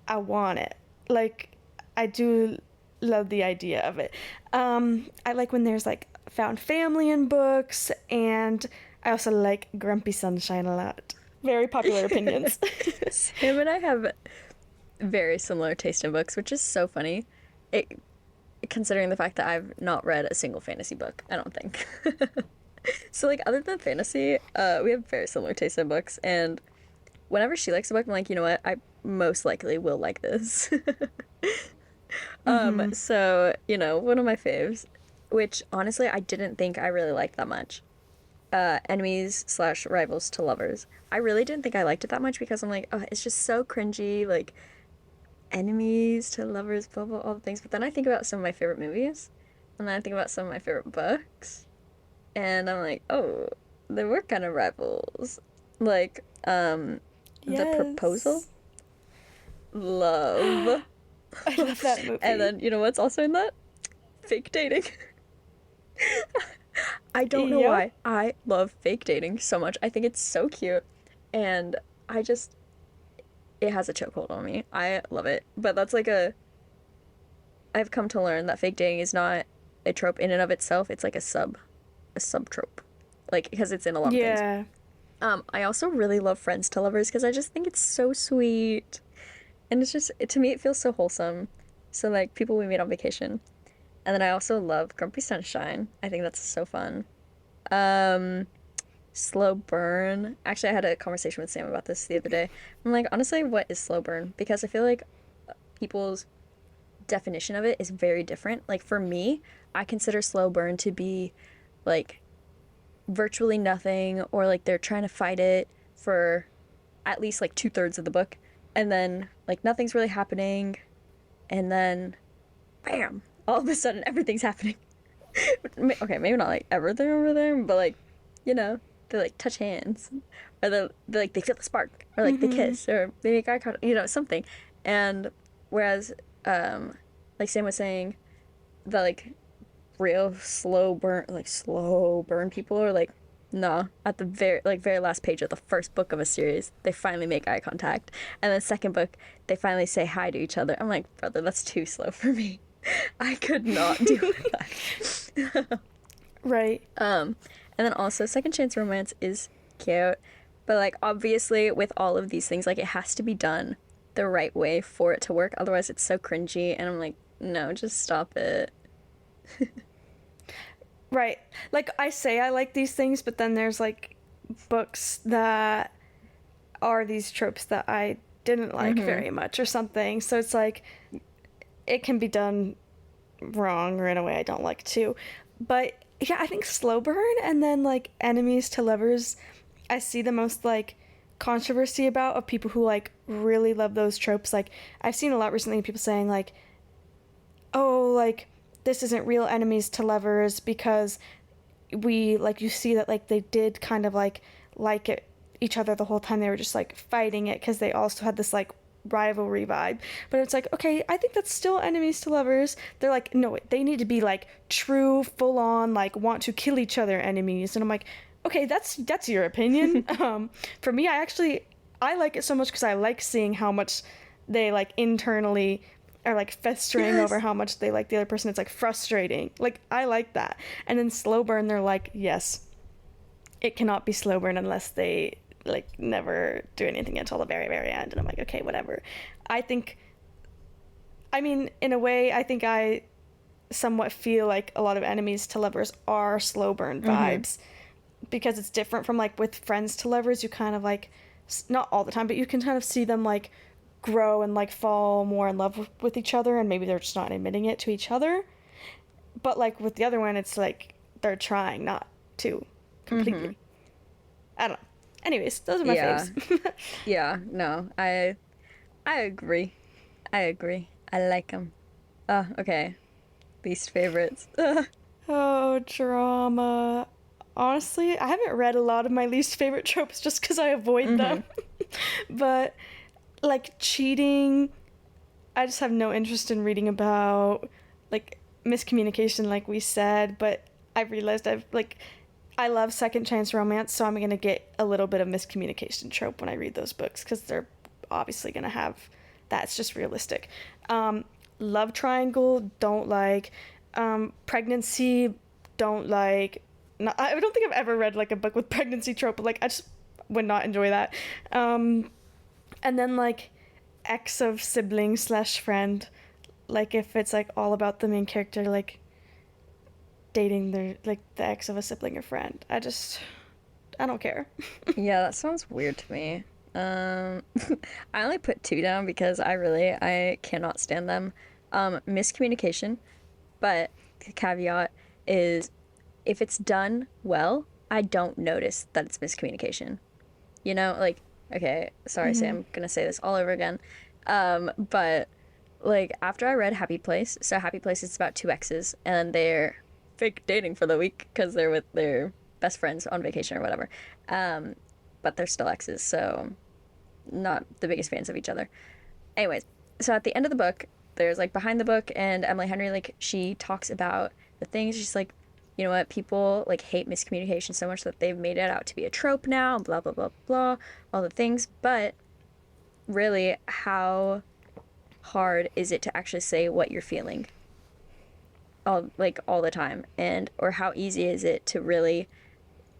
I want it. Like I do love the idea of it. I like when there's like found family in books, and I also like grumpy sunshine a lot. Very popular opinions. Sam and I have very similar taste in books, which is so funny. It considering the fact that I've not read a single fantasy book, I don't think. So like other than fantasy, we have very similar taste in books, and whenever she likes a book, I'm like, you know what, I most likely will like this. Mm-hmm. So, you know, one of my faves, which honestly I didn't think I really liked that much. Enemies slash rivals to lovers. I really didn't think I liked it that much because I'm like, oh, it's just so cringy, like enemies to lovers, blah blah, all the things. But then I think about some of my favorite movies, and then I think about some of my favorite books, and I'm like, oh, they were kind of rivals. Like, The Proposal, Yes. love. I love that And movie. then you know what's also in that? Fake dating. I don't know Yep. why. I love fake dating so much. I think it's so cute. And I just, it has a chokehold on me. I love it. But that's like I've come to learn that fake dating is not a trope in and of itself. It's like a sub trope. Like, because it's in a lot of things. Yeah. I also really love Friends to Lovers because I just think it's so sweet. And it's just, to me, it feels so wholesome. So, like, people we meet on vacation. And then I also love Grumpy Sunshine. I think that's so fun. Um, Slow burn. Actually, I had a conversation with Sam about this the other day. I'm like, honestly, what is slow burn? Because I feel like people's definition of it is very different. Like for me, I consider slow burn to be like virtually nothing, or like they're trying to fight it for at least like 2/3 of the book, and then like nothing's really happening, and then bam, all of a sudden everything's happening. Okay, maybe not like everything over there, but like, you know, they like touch hands, or they like they feel the spark, or like they Mm-hmm. kiss, or they make eye contact, you know, something. And whereas, like Sam was saying, the like real slow burn people are like, no, at the very last page of the first book of a series, they finally make eye contact, and then second book, they finally say hi to each other. I'm like, brother, that's too slow for me. I could not do that. Right. And then also second chance romance is cute, but like obviously with all of these things, like it has to be done the right way for it to work. Otherwise, it's so cringy, and I'm like, no, just stop it. Right. Like I say I like these things, but then there's like books that are these tropes that I didn't like Mm-hmm. very much or something. So it's like it can be done wrong or in a way I don't like too. But yeah, I think slow burn and then like enemies to lovers, I see the most like controversy about of people who like really love those tropes. Like I've seen a lot recently of people saying like, oh, like this isn't real enemies to lovers because we like you see that like they did kind of like it each other the whole time they were just like fighting it because they also had this like rivalry vibe. But it's like, okay, I think that's still enemies to lovers. They're like, no, they need to be like true full on like want to kill each other enemies. And I'm like, okay, that's your opinion. For me, I like it so much because I like seeing how much they like internally are like festering over Yes. how much they like the other person. It's like frustrating. Like I like that. And then slow burn, they're like, yes, it cannot be slow burn unless they like never do anything until the very very end. And I'm like, okay, whatever. I think, I mean, in a way, I think I somewhat feel like a lot of enemies to lovers are slow burn Mm-hmm. vibes because it's different from like with friends to lovers. You kind of like, not all the time, but you can kind of see them like grow and like fall more in love with each other, and maybe they're just not admitting it to each other. But like with the other one, it's like they're trying not to Mm-hmm. completely. I don't know. Anyways, those are my Yeah. faves. Yeah. No, I agree. I agree. I like them. Oh, okay. Least favorites. Oh, drama. Honestly, I haven't read a lot of my least favorite tropes just because I avoid Mm-hmm. them. But like cheating, I just have no interest in reading about like miscommunication, like we said. But I've realized I love second chance romance, so I'm gonna get a little bit of miscommunication trope when I read those books because they're obviously gonna have that. It's just realistic. Um, Love triangle, don't like. Pregnancy, don't like. Not, I don't think I've ever read like a book with pregnancy trope, but like I just would not enjoy that. Um, and then like ex of sibling slash friend, like if it's like all about the main character like dating their like the ex of a sibling or friend. I don't care. Yeah, that sounds weird to me. Um, I only put two down because I cannot stand them. Miscommunication, but the caveat is if it's done well, I don't notice that it's miscommunication. You know, like, okay, sorry, Mm-hmm. Sam, I'm gonna say this all over again. But like after I read Happy Place, so Happy Place is about two exes and they're fake dating for the week because they're with their best friends on vacation or whatever. Um, but they're still exes, so not the biggest fans of each other. Anyways, so at the end of the book, there's like behind the book, and Emily Henry, like, she talks about the things. She's like, you know what, people like hate miscommunication so much that they've made it out to be a trope now, blah, blah, blah, blah, all the things. But really, how hard is it to actually say what you're feeling all the time? And, or how easy is it to really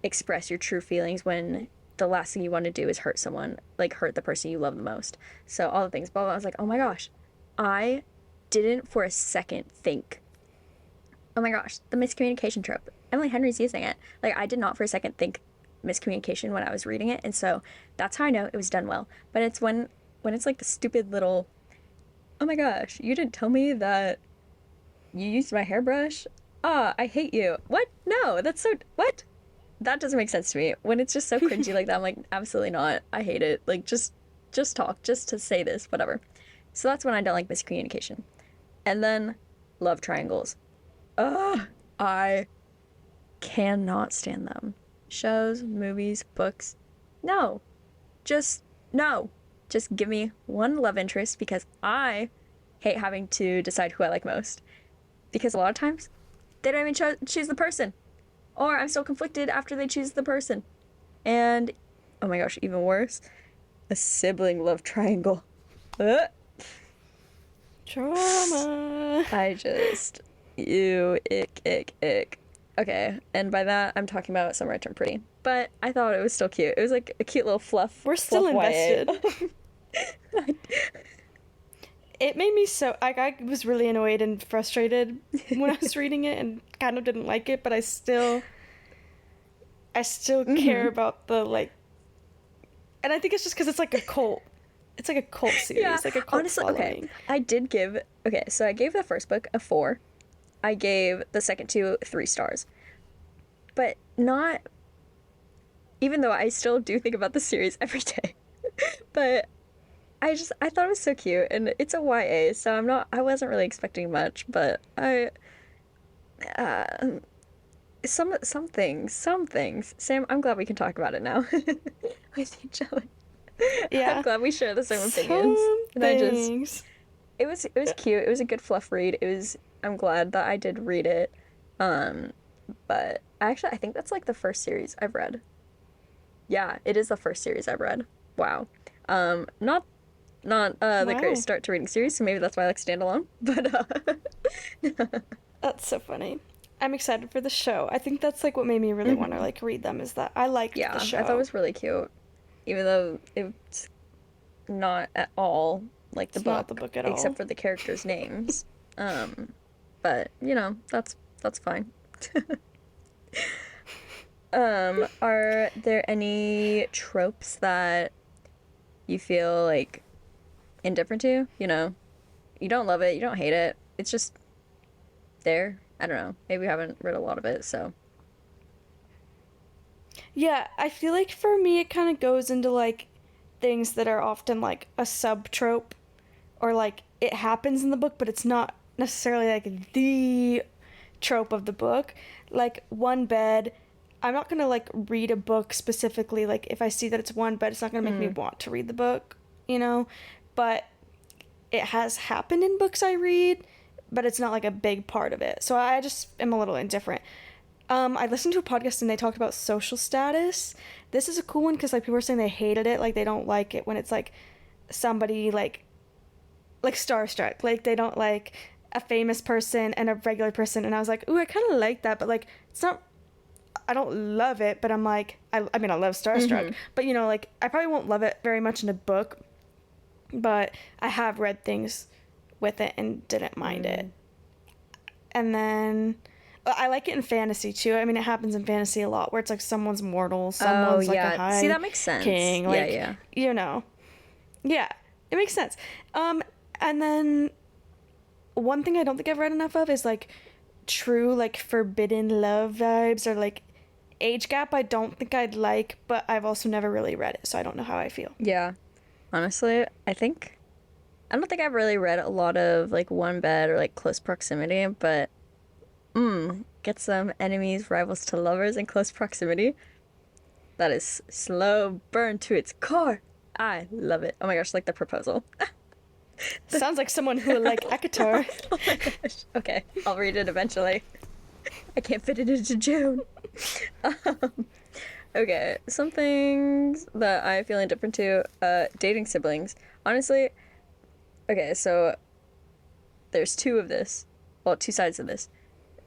express your true feelings when the last thing you want to do is hurt someone, like hurt the person you love the most. So all the things, blah, blah. I was like, oh my gosh, I didn't for a second think, oh my gosh, the miscommunication trope. Emily Henry's using it. Like I did not for a second think miscommunication when I was reading it, and so that's how I know it was done well. But it's when it's like the stupid little, oh my gosh, you didn't tell me that you used my hairbrush. Ah, I hate you. What? No, that's so what? that doesn't make sense to me. When it's just so cringy like that, I'm like, absolutely not. I hate it. Like, just talk, just to say this, whatever. So that's when I don't like miscommunication. And then love triangles. Ugh, I cannot stand them. Shows, movies, books. No. Just no. Just give me one love interest because I hate having to decide who I like most. Because a lot of times they don't even choose the person. Or I'm still conflicted after they choose the person. And oh my gosh, even worse, a sibling love triangle. Ugh. Trauma. I just, ew, ick. Okay, and by that I'm talking about Summer I Turned Pretty. But I thought it was still cute. It was like a cute little fluff. We're still fluff invested. YA. It made me so, like, I was really annoyed and frustrated when I was reading it and kind of didn't like it, but I still care about the, like, and I think it's just because it's like a cult. It's like a cult series, Yeah, like a cult honestly, following. okay, so I gave the first book a 4. I gave the second 2 3 stars. But not, even though I still do think about the series every day. But I thought it was so cute, and it's a YA, so I wasn't really expecting much, but uh, some things. Sam, I'm glad we can talk about it now with each other. Yeah. I'm glad we share the same opinions. Some And things. it was cute. It was a good fluff read. I'm glad that I did read it. But actually I think that's like the first series I've read. Yeah, it is the first series I've read. Wow. Not the Wow. greatest start to reading series, so maybe that's why I like standalone. But That's so funny. I'm excited for the show. I think that's like what made me really want to like read them is that I liked yeah, the show. I thought it was really cute. Even though it's not at all like the It's book, not the book at all. except for the characters' names. But you know, that's fine. Are there any tropes that you feel like indifferent to? You know, you don't love it, you don't hate it. It's just there. I don't know. Maybe we haven't read a lot of it, so. Yeah, I feel like for me it kind of goes into like things that are often like a subtrope or like it happens in the book but it's not necessarily like the trope of the book. Like one bed, I'm not going to like read a book specifically like if I see that it's one bed it's not going to make me want to read the book, you know? But it has happened in books I read, but it's not like a big part of it. So I just am a little indifferent. I listened to a podcast and they talked about social status. This is a cool one because like people were saying they hated it, like they don't like it when it's like somebody like starstruck, like they don't like a famous person and a regular person. And I was like, ooh, I kind of like that, but like it's not. I don't love it, but I'm like, I mean, I love starstruck, but you know, like I probably won't love it very much in a book, but I have read things with it and didn't mind it. And then I like it in fantasy too. I mean, it happens in fantasy a lot where it's like someone's mortal, someone's like a high See, that makes sense. king, like Yeah. you know, yeah, it makes sense. And then one thing I don't think I've read enough of is like true like forbidden love vibes or like age gap. I don't think I'd like, but I've also never really read it, so I don't know how I feel. Yeah. Honestly, I don't think I've really read a lot of like one bed or like close proximity, but get some enemies, rivals to lovers in close proximity. That is slow burn to its core. I love it. Oh my gosh, like the proposal. Sounds like someone who would like Akatar. Oh my gosh. Okay, I'll read it eventually. I can't fit it into June. Okay, some things that I feel indifferent to. Dating siblings. Honestly, okay, so there's two sides of this.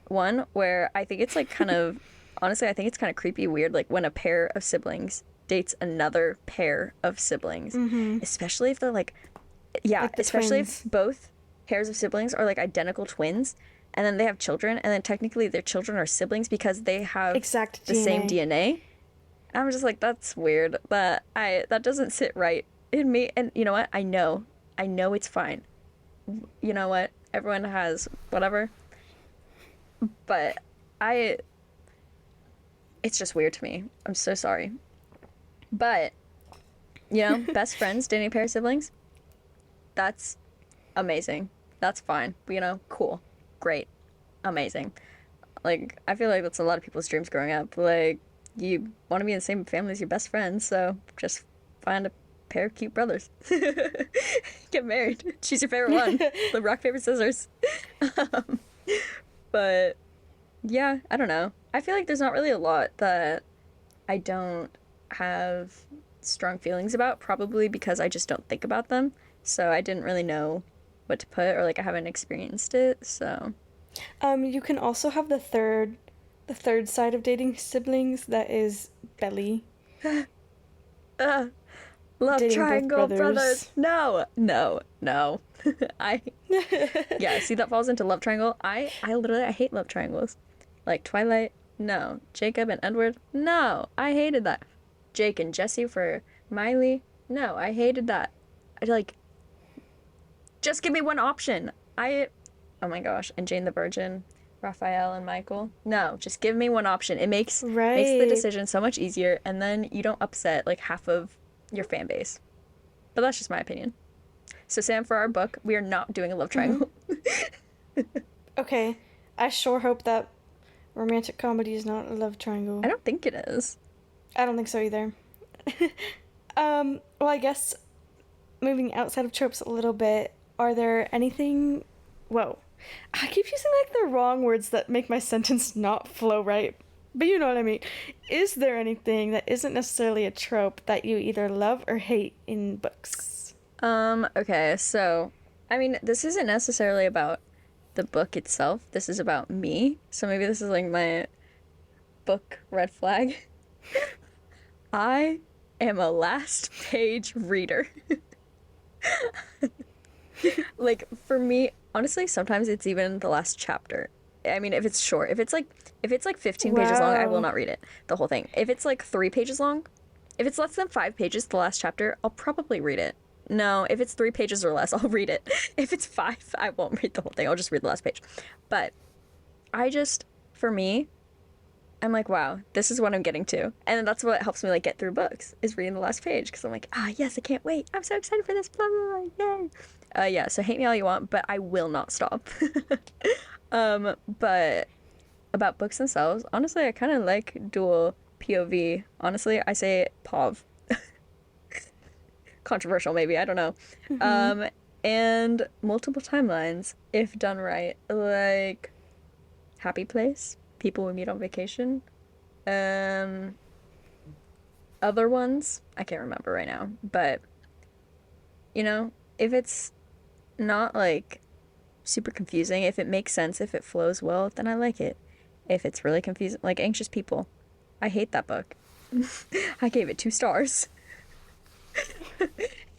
One where I think it's like kind of, honestly, I think it's kind of creepy weird, like when a pair of siblings dates another pair of siblings, especially if they're like, yeah, Like the especially twins. if both pairs of siblings are like identical twins, and then they have children, and then technically their children are siblings because they have Exact the same DNA. DNA. I'm just like, that's weird, but that doesn't sit right in me. And you know what? I know it's fine. You know what? Everyone has whatever. But It's just weird to me. I'm so sorry. But, best friends dating a pair of siblings, that's amazing. That's fine. Cool. Great. Amazing. Like, I feel like that's a lot of people's dreams growing up. Like, you want to be in the same family as your best friends, so just find a pair of cute brothers. Get married. Choose your favorite one. Live rock, paper, scissors. um, but yeah, I don't know. I feel like there's not really a lot that I don't have strong feelings about, probably because I just don't think about them. So I didn't really know what to put, or like I haven't experienced it. So You can also have the third side of dating siblings, that is belly. uh, love Dating both triangle brothers. brothers. No, no, no. I Yeah, see that falls into love triangle. I hate love triangles. Like Twilight, no. Jacob and Edward, no. I hated that. Jake and Jesse for Miley, no. I hated that. I like just give me one option. Oh my gosh, and Jane the Virgin, Raphael and Michael. No, just give me one option. It makes the Right. decision so much easier, and then you don't upset like half of your fan base. But that's just my opinion. So Sam, for our book, we are not doing a love Hmm. triangle. Okay. I sure hope that romantic comedy is not a love I triangle. don't think it is. I don't think so either. Well, I guess moving outside of tropes a little bit, are there anything. Whoa. I keep using like the wrong words that make my sentence not flow right. But you know what I mean. Is there anything that isn't necessarily a trope that you either love or hate in books? Okay, so I mean, this isn't necessarily about the book itself. This is about me. So maybe this is like my book red flag. I am a last page reader. Like for me, honestly, sometimes it's even the last chapter. I mean, if it's short, if it's like 15 pages long, I will Wow. not read it, the whole thing. If it's like 3 pages long, if it's less than 5 pages, the last chapter, I'll probably read it. No, if it's 3 pages or less, I'll read it. If it's 5, I won't read the whole thing. I'll just read the last page. But for me, I'm like, wow, this is what I'm getting to. And that's what helps me like get through books is reading the last page because I'm like, yes, I can't wait. I'm so excited for this. Blah blah blah. Yay. Yeah, so hate me all you want, but I will not stop. But about books themselves, honestly, I kind of like dual POV. Honestly, I say POV. Controversial, maybe. I don't know. Mm-hmm. Um, and multiple timelines, if done right. Like Happy Place, people we meet on vacation. Um, Other ones, I can't remember right now. But, if it's not like super confusing, if it makes sense, if it flows well, then I like it. If it's really confusing, like Anxious People, I hate that book. I gave it 2 stars.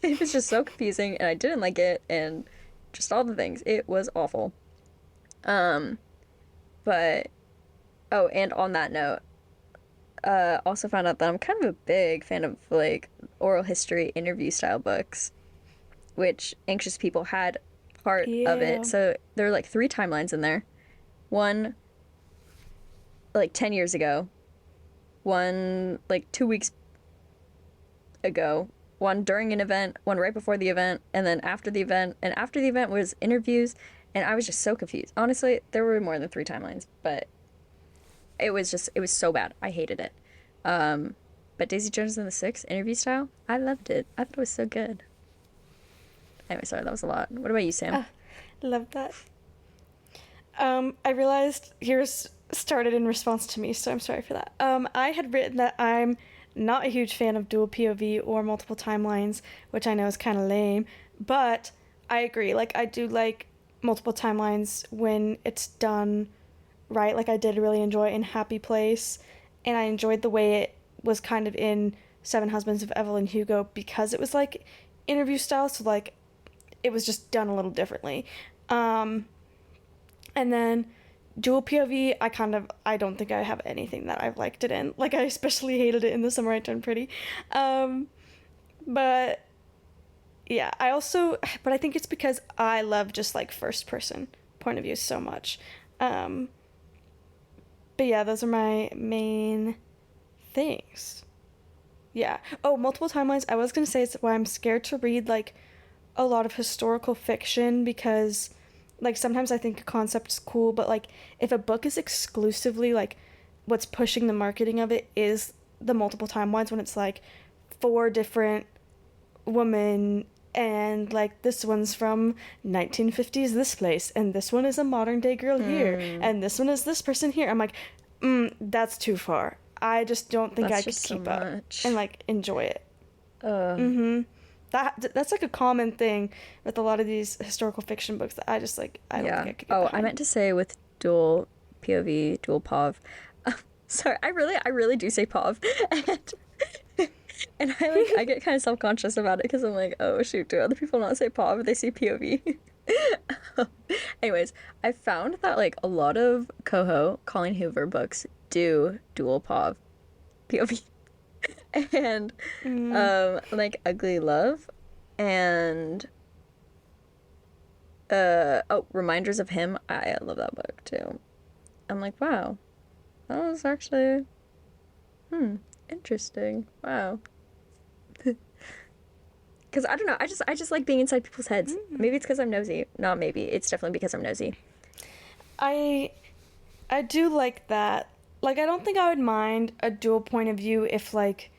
It was just so confusing and I didn't like it and just all the things. It was awful. Um, but oh, and on that note, also found out that I'm kind of a big fan of like oral history interview style books, which Anxious People had part of it. Yeah. So there are like 3 timelines in there. One like 10 years ago, one like 2 weeks ago, one during an event, one right before the event, and then after the event. And after the event was interviews, and I was just so confused. Honestly, there were more than 3 timelines, but it was so bad. I hated it. Um, but Daisy Jones and the Six interview style, I loved it. I thought it was so good. Anyway, sorry, that was a lot. What about you, Sam? Ah, love that. I realized yours started in response to me, so I'm sorry for that. I had written that I'm not a huge fan of dual POV or multiple timelines, which I know is kind of lame, but I agree. Like, I do like multiple timelines when it's done right. Like, I did really enjoy in Happy Place, and I enjoyed the way it was kind of in Seven Husbands of Evelyn Hugo because it was like interview style, so like it was just done a little differently. Um, and then dual POV, I don't think I have anything that I've liked it in. Like, I especially hated it in The Summer I Turned Pretty. Um, but yeah, but I think it's because I love just like first person point of view so much. Um, but yeah, those are my main things. Yeah. Oh, multiple timelines. I was going to say it's why I'm scared to read, like, a lot of historical fiction because, like, sometimes I think a concept's cool, but, like, if a book is exclusively, like, what's pushing the marketing of it is the multiple timelines when it's, like, four different women and, like, this one's from 1950s this place and this one is a modern day girl here and this one is this person here. I'm like, that's too far. I just don't think I That's could just so keep up much. and, like, enjoy it. Uh, That's like a common thing with a lot of these historical fiction books that I just, like, I don't think yeah. I could get Oh, I behind. meant to say with dual POV, dual POV. Sorry, I really do say POV, and I get kind of self-conscious about it because I'm like, oh shoot, do other people not say POV? They say POV. Anyways, I found that like a lot of Coho Colleen Hoover books do dual POV, and Mm. like Ugly Love, and oh, Reminders of Him. I love that book too. I'm like, wow, that was actually interesting. Wow. Because I don't know, I just like being inside people's heads. Maybe it's because I'm nosy. Not maybe. It's definitely because I'm nosy. I I do like that. Like, I don't think I would mind a dual point of view if, like,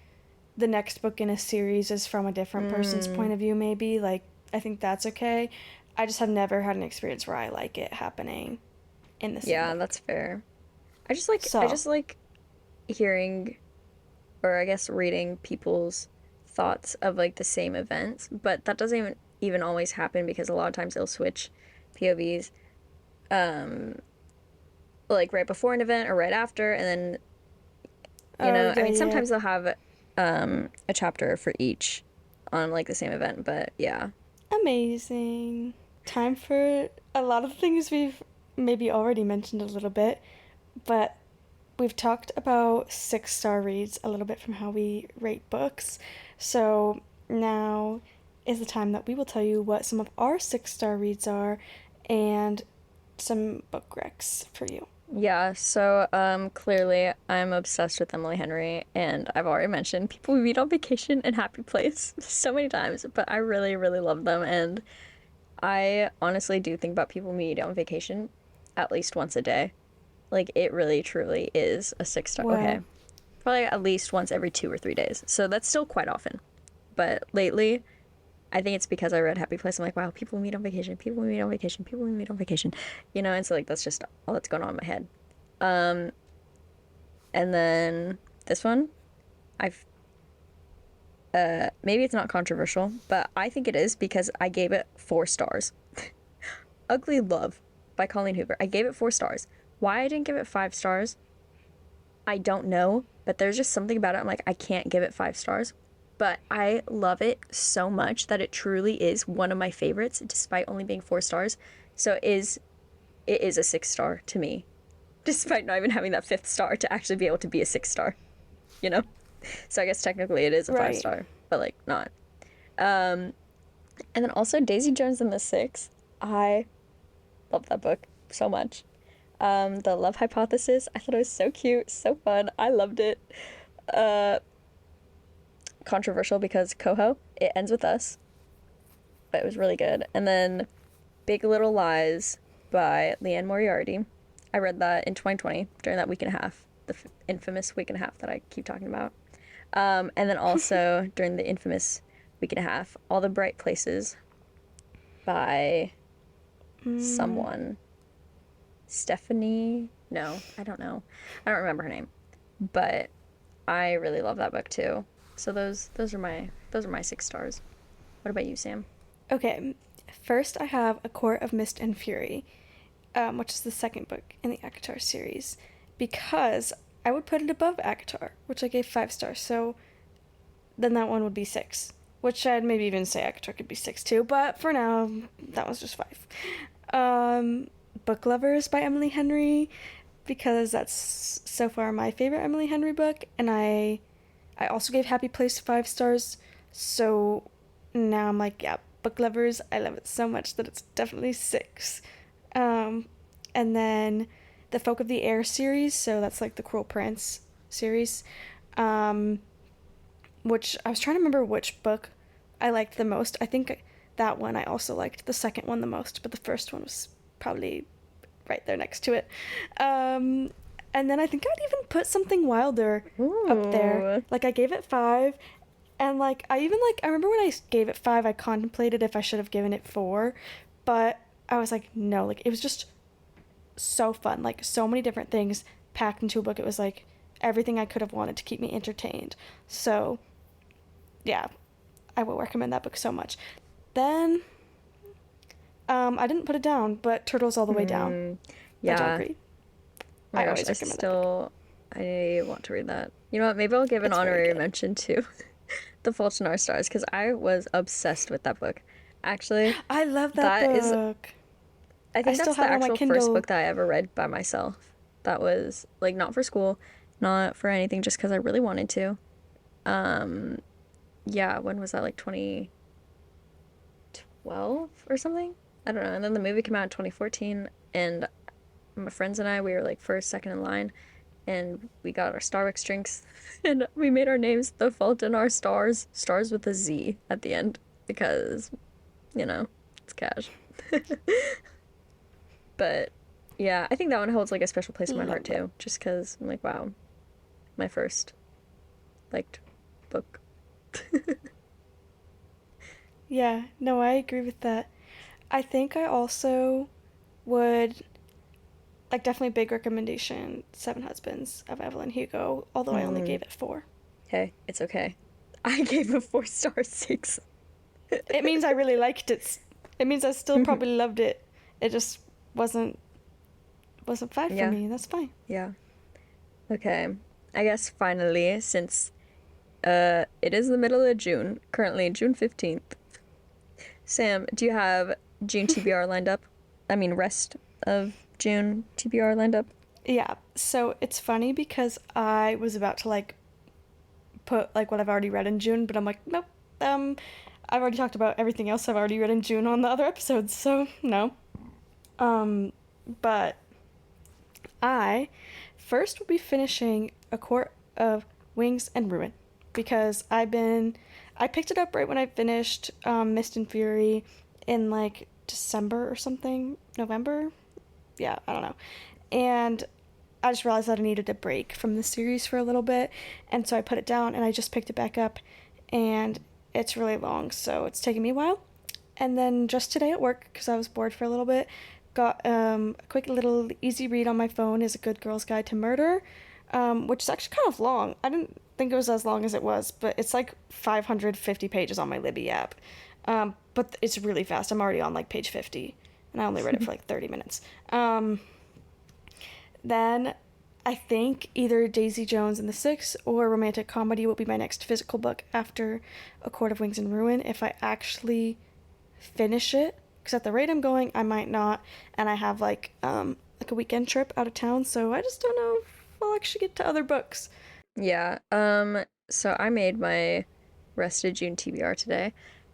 the next book in a series is from a different person's point of view, maybe. Like, I think that's okay. I just have never had an experience where I like it happening in the same Yeah, book. that's fair. I just like hearing, or I guess reading people's thoughts of like the same events, but that doesn't even always happen because a lot of times they'll switch POVs um like right before an event or right after, and then Oh, I yeah, mean yeah. sometimes they'll have a chapter for each on like the same event, but yeah. Amazing. Time for a lot of things we've maybe already mentioned a little bit, but we've talked about 6-star reads a little bit from how we rate books. So now is the time that we will tell you what some of our 6-star reads are and some book recs for you. Yeah, so clearly I'm obsessed with Emily Henry, and I've already mentioned People We Meet on Vacation and Happy Place so many times, but I really, really love them, and I honestly do think about People We Meet on Vacation at least once a day. Like it really truly is a 6 star. Okay. Well, Probably at least once every 2 or 3 days. So that's still quite often. But lately, I think it's because I read Happy Place. I'm like, wow, people we meet on vacation, people we meet on vacation, people we meet on vacation. And so like that's just all that's going on in my head. Um, and then this one, I've maybe it's not controversial, but I think it is because I gave it 4 stars. Ugly Love by Colleen Hoover. I gave it 4 stars. Why I didn't give it 5 stars, I don't know, but there's just something about it. I'm like, I can't give it 5 stars. But I love it so much that it truly is one of my favorites, despite only being 4 stars. So it is a 6 star to me, despite not even having that fifth star to actually be able to be a 6 star, you know? So I guess technically it is a five right. star, but like not. Um, and then also Daisy Jones and the Six. I love that book so much. The Love Hypothesis, I thought it was so cute, so fun. I loved it. Uh, Controversial because Coho, it ends with us, but it was really good. And then Big Little Lies by Leanne Moriarty. I read that in 2020 during that week and a half, the infamous week and a half that I keep talking about. And then also during the infamous week and a half, All the Bright Places by Mm, someone. Stephanie? No, I don't know. I don't remember her name. But I really love that book too. So those are my 6 stars. What about you, Sam? okay. First, I have A Court of Mist and Fury, which is the second book in the ACOTAR series, because I would put it above ACOTAR, which I gave 5 stars. So then that one would be 6, which I'd maybe even say ACOTAR could be 6 too. But for now, that was just 5. Book Lovers by Emily Henry, because that's so far my favorite Emily Henry book, and I also gave Happy Place 5 stars. So now I'm like, yeah, Book Lovers, I love it so much that it's definitely 6. Um, and then the Folk of the Air series, so that's like the Cruel Prince series. um, which I was trying to remember which book I liked the most. I think that one I also liked the second one the most, but the first one was probably right there next to it. Um, and then I think I'd even put Something Wilder up there. Ooh. Like I gave it 5, and like I remember when I gave it 5, I contemplated if I should have given it 4, but I was like no, like it was just so fun, like so many different things packed into a book. It was like everything I could have wanted to keep me entertained. So yeah, I will recommend that book so much. Then I didn't put it down, but Turtles All the Way Down Hmm. by John Yeah. Green. Oh my I gosh, always recommend that book. I want to read that. You know what? Maybe I'll give an It's very honorary good. mention to The Fault in Our Stars because I was obsessed with that book. Actually, I love that that is, book. I I think still that's the have it on my actual first Kindle. book that I ever read by myself. That was like not for school, not for anything, just because I really wanted to. Um, yeah, when was that? Like 2012 or something? I don't know. And then the movie came out in 2014, and my friends and I, we were like first, second in line, and we got our Starbucks drinks, and we made our names The Fault in Our Stars, stars with a Z at the end, because, you know, it's cash. But yeah, I think that one holds like a special place in my heart Love that. too, just because I'm like, wow, my first liked book. Yeah, no, I agree with that. I think I also would like definitely big recommendation Seven Husbands of Evelyn Hugo, although I only Mm, gave it 4. okay, it's okay. I gave a 4 star 6. It means I really liked it. It means I still probably loved it. It just wasn't wasn't 5 for Yeah, me. That's fine. yeah. Okay. I guess finally, since it is the middle of June, currently June 15th. Sam, do you have June TBR lined up? I mean, rest of June TBR lined up? Yeah. So it's funny because I was about to like put like what I've already read in June, but I'm like, nope. Um, I've already talked about everything else I've already read in June on the other episodes, so no. Um, but I first will be finishing A Court of Wings and Ruin because I picked it up right when I finished Mist and Fury in like December or something, November. Yeah, I don't know. And I just realized that I needed a break from the series for a little bit, and so I put it down and I just picked it back up, and it's really long, so it's taking me a while. And then just today at work, because I was bored for a little bit, got a quick little easy read on my phone is A Good Girl's Guide to Murder, which is actually kind of long. I didn't think it was as long as it was, but it's like 550 pages on my Libby app. But it's really fast. I'm already on like page 50, and I only read it for like 30 minutes. Then I think either Daisy Jones and the Six or romantic comedy will be my next physical book after A Court of Wings and Ruin if I actually finish it. Because at the rate I'm going, I might not, and I have like a weekend trip out of town, so I just don't know if I'll actually get to other books. Yeah. So I made my rest of June TBR today,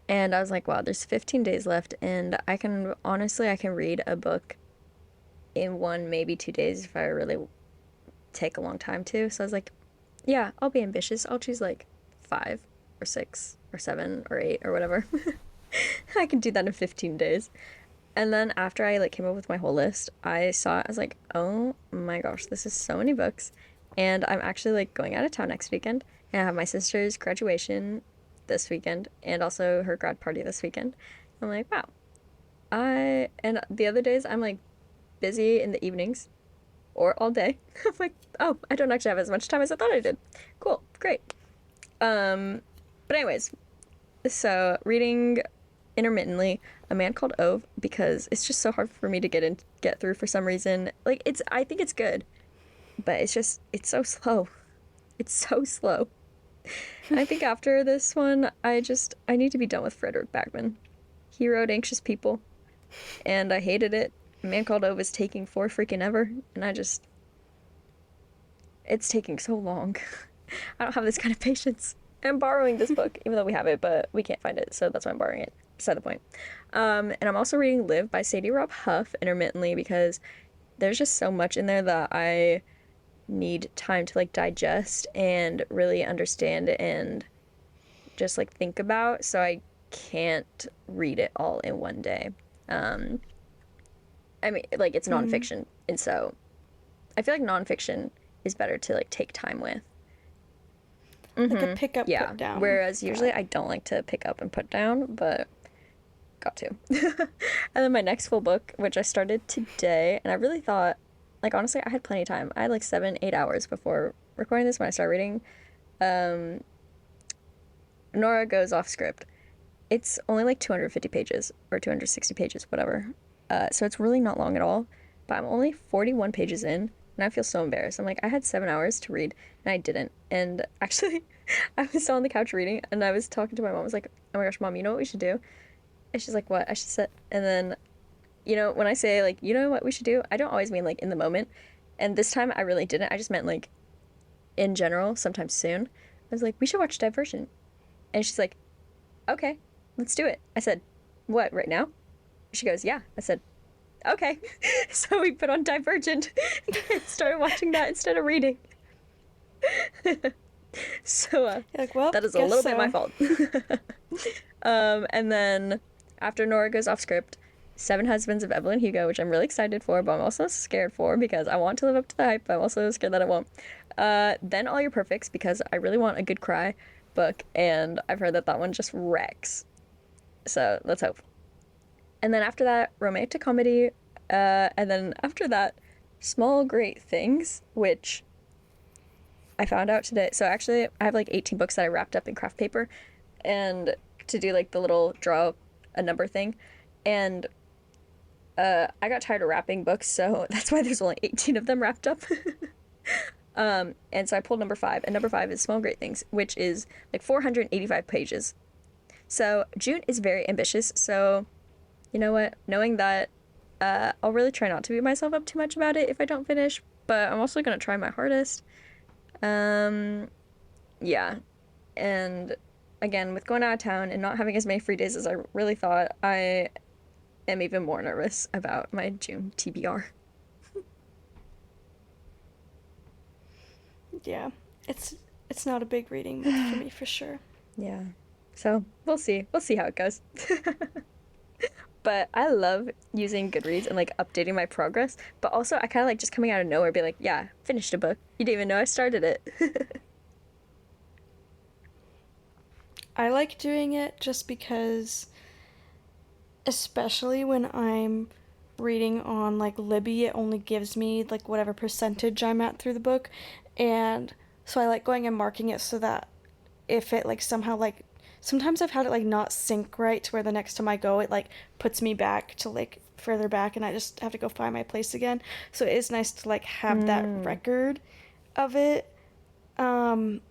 and I was like, wow, there's 15 days left, and I can read a book in one, maybe 2 days if I really take a long time to. So I was like, yeah, I'll be ambitious. I'll choose like 5 or 6 or 7 or 8 or whatever. I can do that in 15 days. And then after I like came up with my whole list, I saw it, I was like, oh my gosh, this is so many books. And I'm actually like going out of town next weekend. And I have my sister's graduation this weekend and also her grad party this weekend. I'm like, wow. And the other days I'm like busy in the evenings or all day. I'm like, oh, I don't actually have as much time as I thought I did. Cool, great. Um, but anyways, so reading intermittently A Man Called Ove because it's just so hard for me to get through for some reason. Like I think it's good, but it's so slow. It's so slow. I think after this one, I need to be done with Frederick Backman. He wrote Anxious People, and I hated it. A Man Called Ove is taking for freaking ever, and it's taking so long. I don't have this kind of patience. I'm borrowing this book, even though we have it, but we can't find it, so that's why I'm borrowing it. Beside the point. And I'm also reading Live by Sadie Robb Huff intermittently because there's just so much in there that I need time to like digest and really understand and just like think about. So I can't read it all in one day. Um, I mean, like it's Mm. nonfiction, and so I feel like nonfiction is better to like take time with. Like a Mm-hmm. pick up, Yeah. put down Whereas usually guy. I don't like to pick up and put down, but got to. And then my next full book, which I started today, and I really thought, like honestly, I had plenty of time. I had like 7, 8 hours before recording this when I started reading. Um, Nora Goes Off Script. It's only like 250 pages or 260 pages, whatever. So it's really not long at all. But I'm only 41 pages in, and I feel so embarrassed. I'm like, I had 7 hours to read, and I didn't. And actually, I was on the couch reading, and I was talking to my mom. I was like, oh my gosh, mom, you know what we should do? And she's like, what? I should sit. And then, when I say, like, you know what we should do, I don't always mean like in the moment. And this time I really didn't. I just meant like in general, sometime soon. I was like, we should watch Divergent. And she's like, okay, let's do it. I said, what, right now? She goes, yeah. I said, okay. So we put on Divergent and started watching that instead of reading. So You're like, well, that is a guess little bit my so. fault. And then after Nora Goes Off Script, Seven Husbands of Evelyn Hugo, which I'm really excited for, but I'm also scared for because I want to live up to the hype, but I'm also scared that I won't. Then All Your Perfects, because I really want a good cry book, and I've heard that that one just wrecks. So let's hope. And then after that, romantic comedy. And then after that, Small Great Things, which I found out today. So actually, I have like 18 books that I wrapped up in craft paper, and to do like the little draw a number thing. And I got tired of wrapping books, so that's why there's only 18 of them wrapped up. And so I pulled number five, and number five is Small Great Things, which is like 485 pages. So June is very ambitious. So you know what? Knowing that, I'll really try not to beat myself up too much about it if I don't finish, but I'm also gonna try my hardest. Um, yeah. And again, with going out of town and not having as many free days as I really thought, I am even more nervous about my June TBR. Yeah, it's it's not a big reading month for me for sure. Yeah. So we'll see. We'll see how it goes. But I love using Goodreads and like updating my progress. But also, I kind of like just coming out of nowhere, be like, yeah, finished a book. You didn't even know I started it. I like doing it just because, especially when I'm reading on like Libby, it only gives me like whatever percentage I'm at through the book, and so I like going and marking it so that if it like somehow like sometimes I've had it like not sync right to where the next time I go it like puts me back to like further back and I just have to go find my place again. So it is nice to like have that Mm. record of it. Um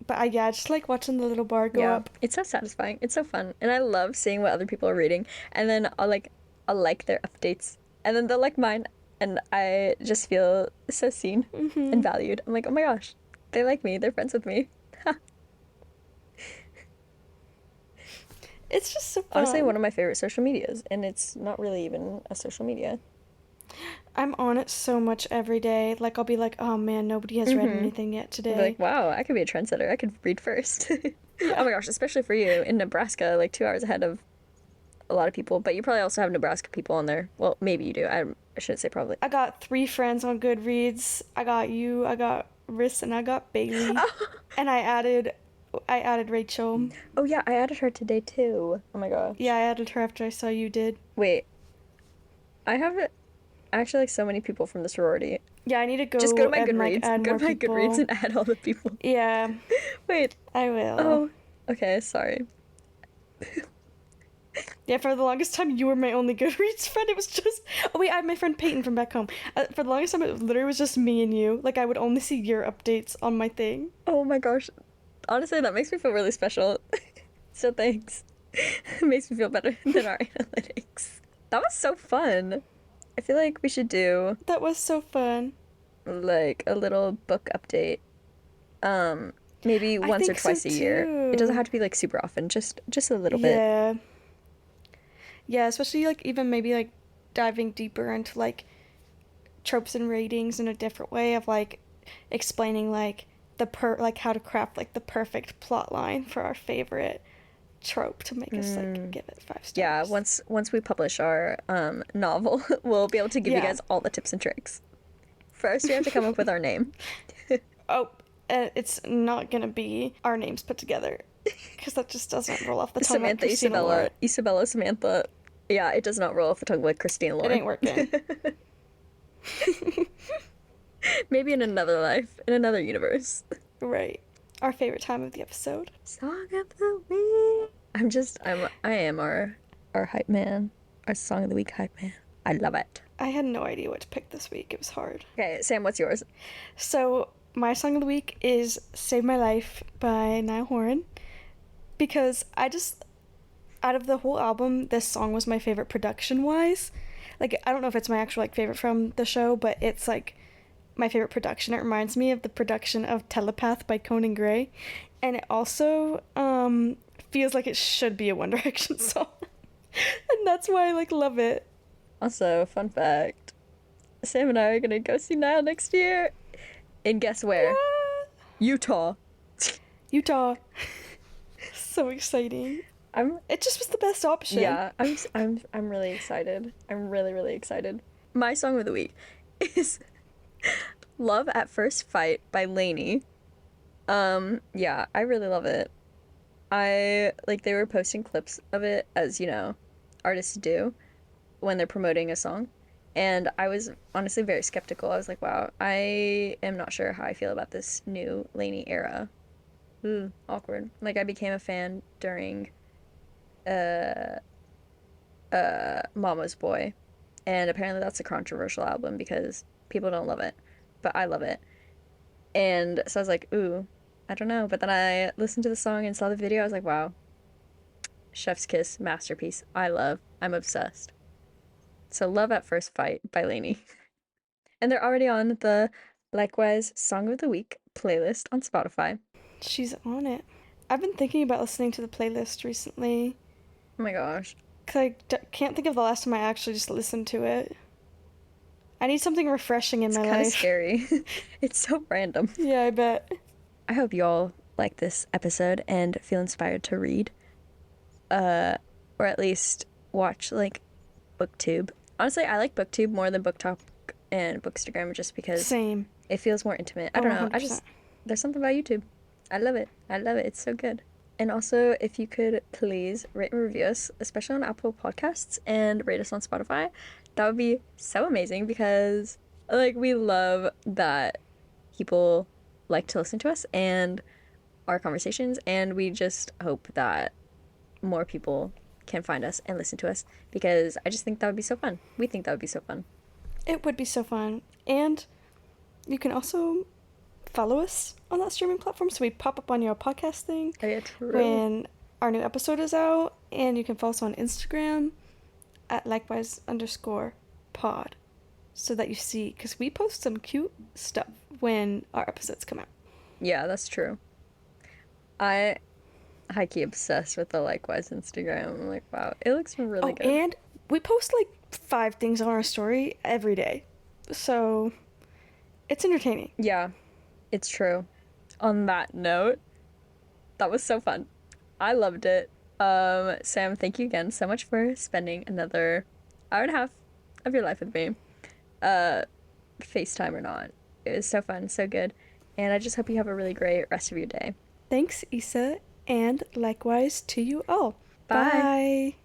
but yeah, I just like watching the little bar go Yeah, up. it's so satisfying. It's so fun. And I love seeing what other people are reading. And then I'll like their updates. And then they'll like mine. And I just feel so seen and Mhm. valued. I'm like, oh my gosh, they like me. They're friends with me. It's just so Honestly, fun. one of my favorite social medias. And it's not really even a social media. I'm on it so much every day. Like I'll be like, "Oh man, nobody has read Mm-hmm. anything yet I'll be like, today." wow, I could be a trendsetter. I could read first. Oh Yeah. my gosh, especially for you in Nebraska, like 2 hours ahead of a lot of people. But you probably also have Nebraska people on there. Well, maybe you do. I shouldn't say probably. I got 3 friends on Goodreads. I got you, I got Riss, and I got Bailey. And I added Rachel. Oh yeah, I added her today too. Oh my Yeah, gosh. I added her after I saw you did. Wait, I have actually like so many people from the sorority. Yeah, I need to Just go go to my and like Goodreads. add Go more to my Goodreads people. and add all the people. Yeah, Wait. I will. Oh. Okay, sorry. Yeah, for the longest time you were my only Goodreads friend. It was just oh wait, I have my friend Peyton from back home. For the longest time, it literally was just me and you. Like I would only see your updates on my thing. Oh my gosh. Honestly, that makes me feel really special. So thanks. It makes me feel better than our analytics. That was so fun. I feel like we should do That was so fun. like a little book update. Um, Maybe I once or think so twice a year. It doesn't too. have to be like super often, just a little bit. Yeah. Yeah, especially like even maybe like diving deeper into like tropes and ratings in a different way of like explaining like like how to craft like the perfect plot line for our favorite trope to make us like give it 5 stars. Yeah, once we publish our novel, we'll be able to give you Yeah. guys all the tips and tricks. First, we have to come up with our name. Oh, it's not gonna be our names put together because that just doesn't roll off the tongue. Samantha, like Isabella, Isabella, Samantha. Yeah, it does not roll off the tongue like Christina Lauren. It ain't working. Maybe in another life, in another universe. Right. Our favorite time of the episode. Song of the week. I am our hype man. Our song of the week hype man. I love it. I had no idea what to pick this week. It was hard. Okay, Sam, what's yours? So, my song of the week is Save My Life by Niall Horan. Because out of the whole album, this song was my favorite production-wise. Like, I don't know if it's my actual, like, favorite from the show, but it's, like, my favorite production. It reminds me of the production of Telepath by Conan Gray. And it also feels like it should be a One Direction song. And that's why I, like, love it. Also, fun fact, Sam and I are gonna go see Niall next year. And guess where? Yeah. Utah. So exciting. It just was the best option. Yeah, I'm really excited. I'm really, really excited. My song of the week is Love at First Fight by Lainey. Yeah, I really love it. They were posting clips of it, as, you know, artists do when they're promoting a song. And I was honestly very skeptical. I was like, wow, I am not sure how I feel about this new Lainey era. Awkward. Like, I became a fan during Mama's Boy. And apparently that's a controversial album because people don't love it. But I love it. And so I was like, ooh, I don't know. But then I listened to the song and saw the video. I was like, wow. Chef's kiss, masterpiece. I'm obsessed. So Love at First Fight by Lainey. And they're already on the Likewise Song of the Week playlist on Spotify. She's on it. I've been thinking about listening to the playlist recently. Oh my gosh. Because I can't think of the last time I actually just listened to it. I need something refreshing in my life. It's kind of scary. It's so random. Yeah, I bet. I hope you all like this episode and feel inspired to read. Or at least watch, like, BookTube. Honestly, I like BookTube more than BookTalk and Bookstagram just because Same. It feels more intimate. I don't know. 100%. There's something about YouTube. I love it. It's so good. And also, if you could please rate and review us, especially on Apple Podcasts, and rate us on Spotify, that would be so amazing because, like, we love that people like to listen to us and our conversations, and we just hope that more people can find us and listen to us because I just think that would be so fun. We think that would be so fun. It would be so fun. And you can also follow us on that streaming platform so we pop up on your podcast thing when our new episode is out. And you can follow us on Instagram at likewise_pod so that you see, because we post some cute stuff when our episodes come out. Yeah, that's true. I high-key obsessed with the Likewise Instagram. I'm like, wow, it looks really good. And we post like 5 things on our story every day. So it's entertaining. Yeah, it's true. On that note, that was so fun. I loved it. Sam, thank you again so much for spending another hour and a half of your life with me. FaceTime or not. It was so fun, so good. And I just hope you have a really great rest of your day. Thanks, Issa, and likewise to you all. Bye. Bye.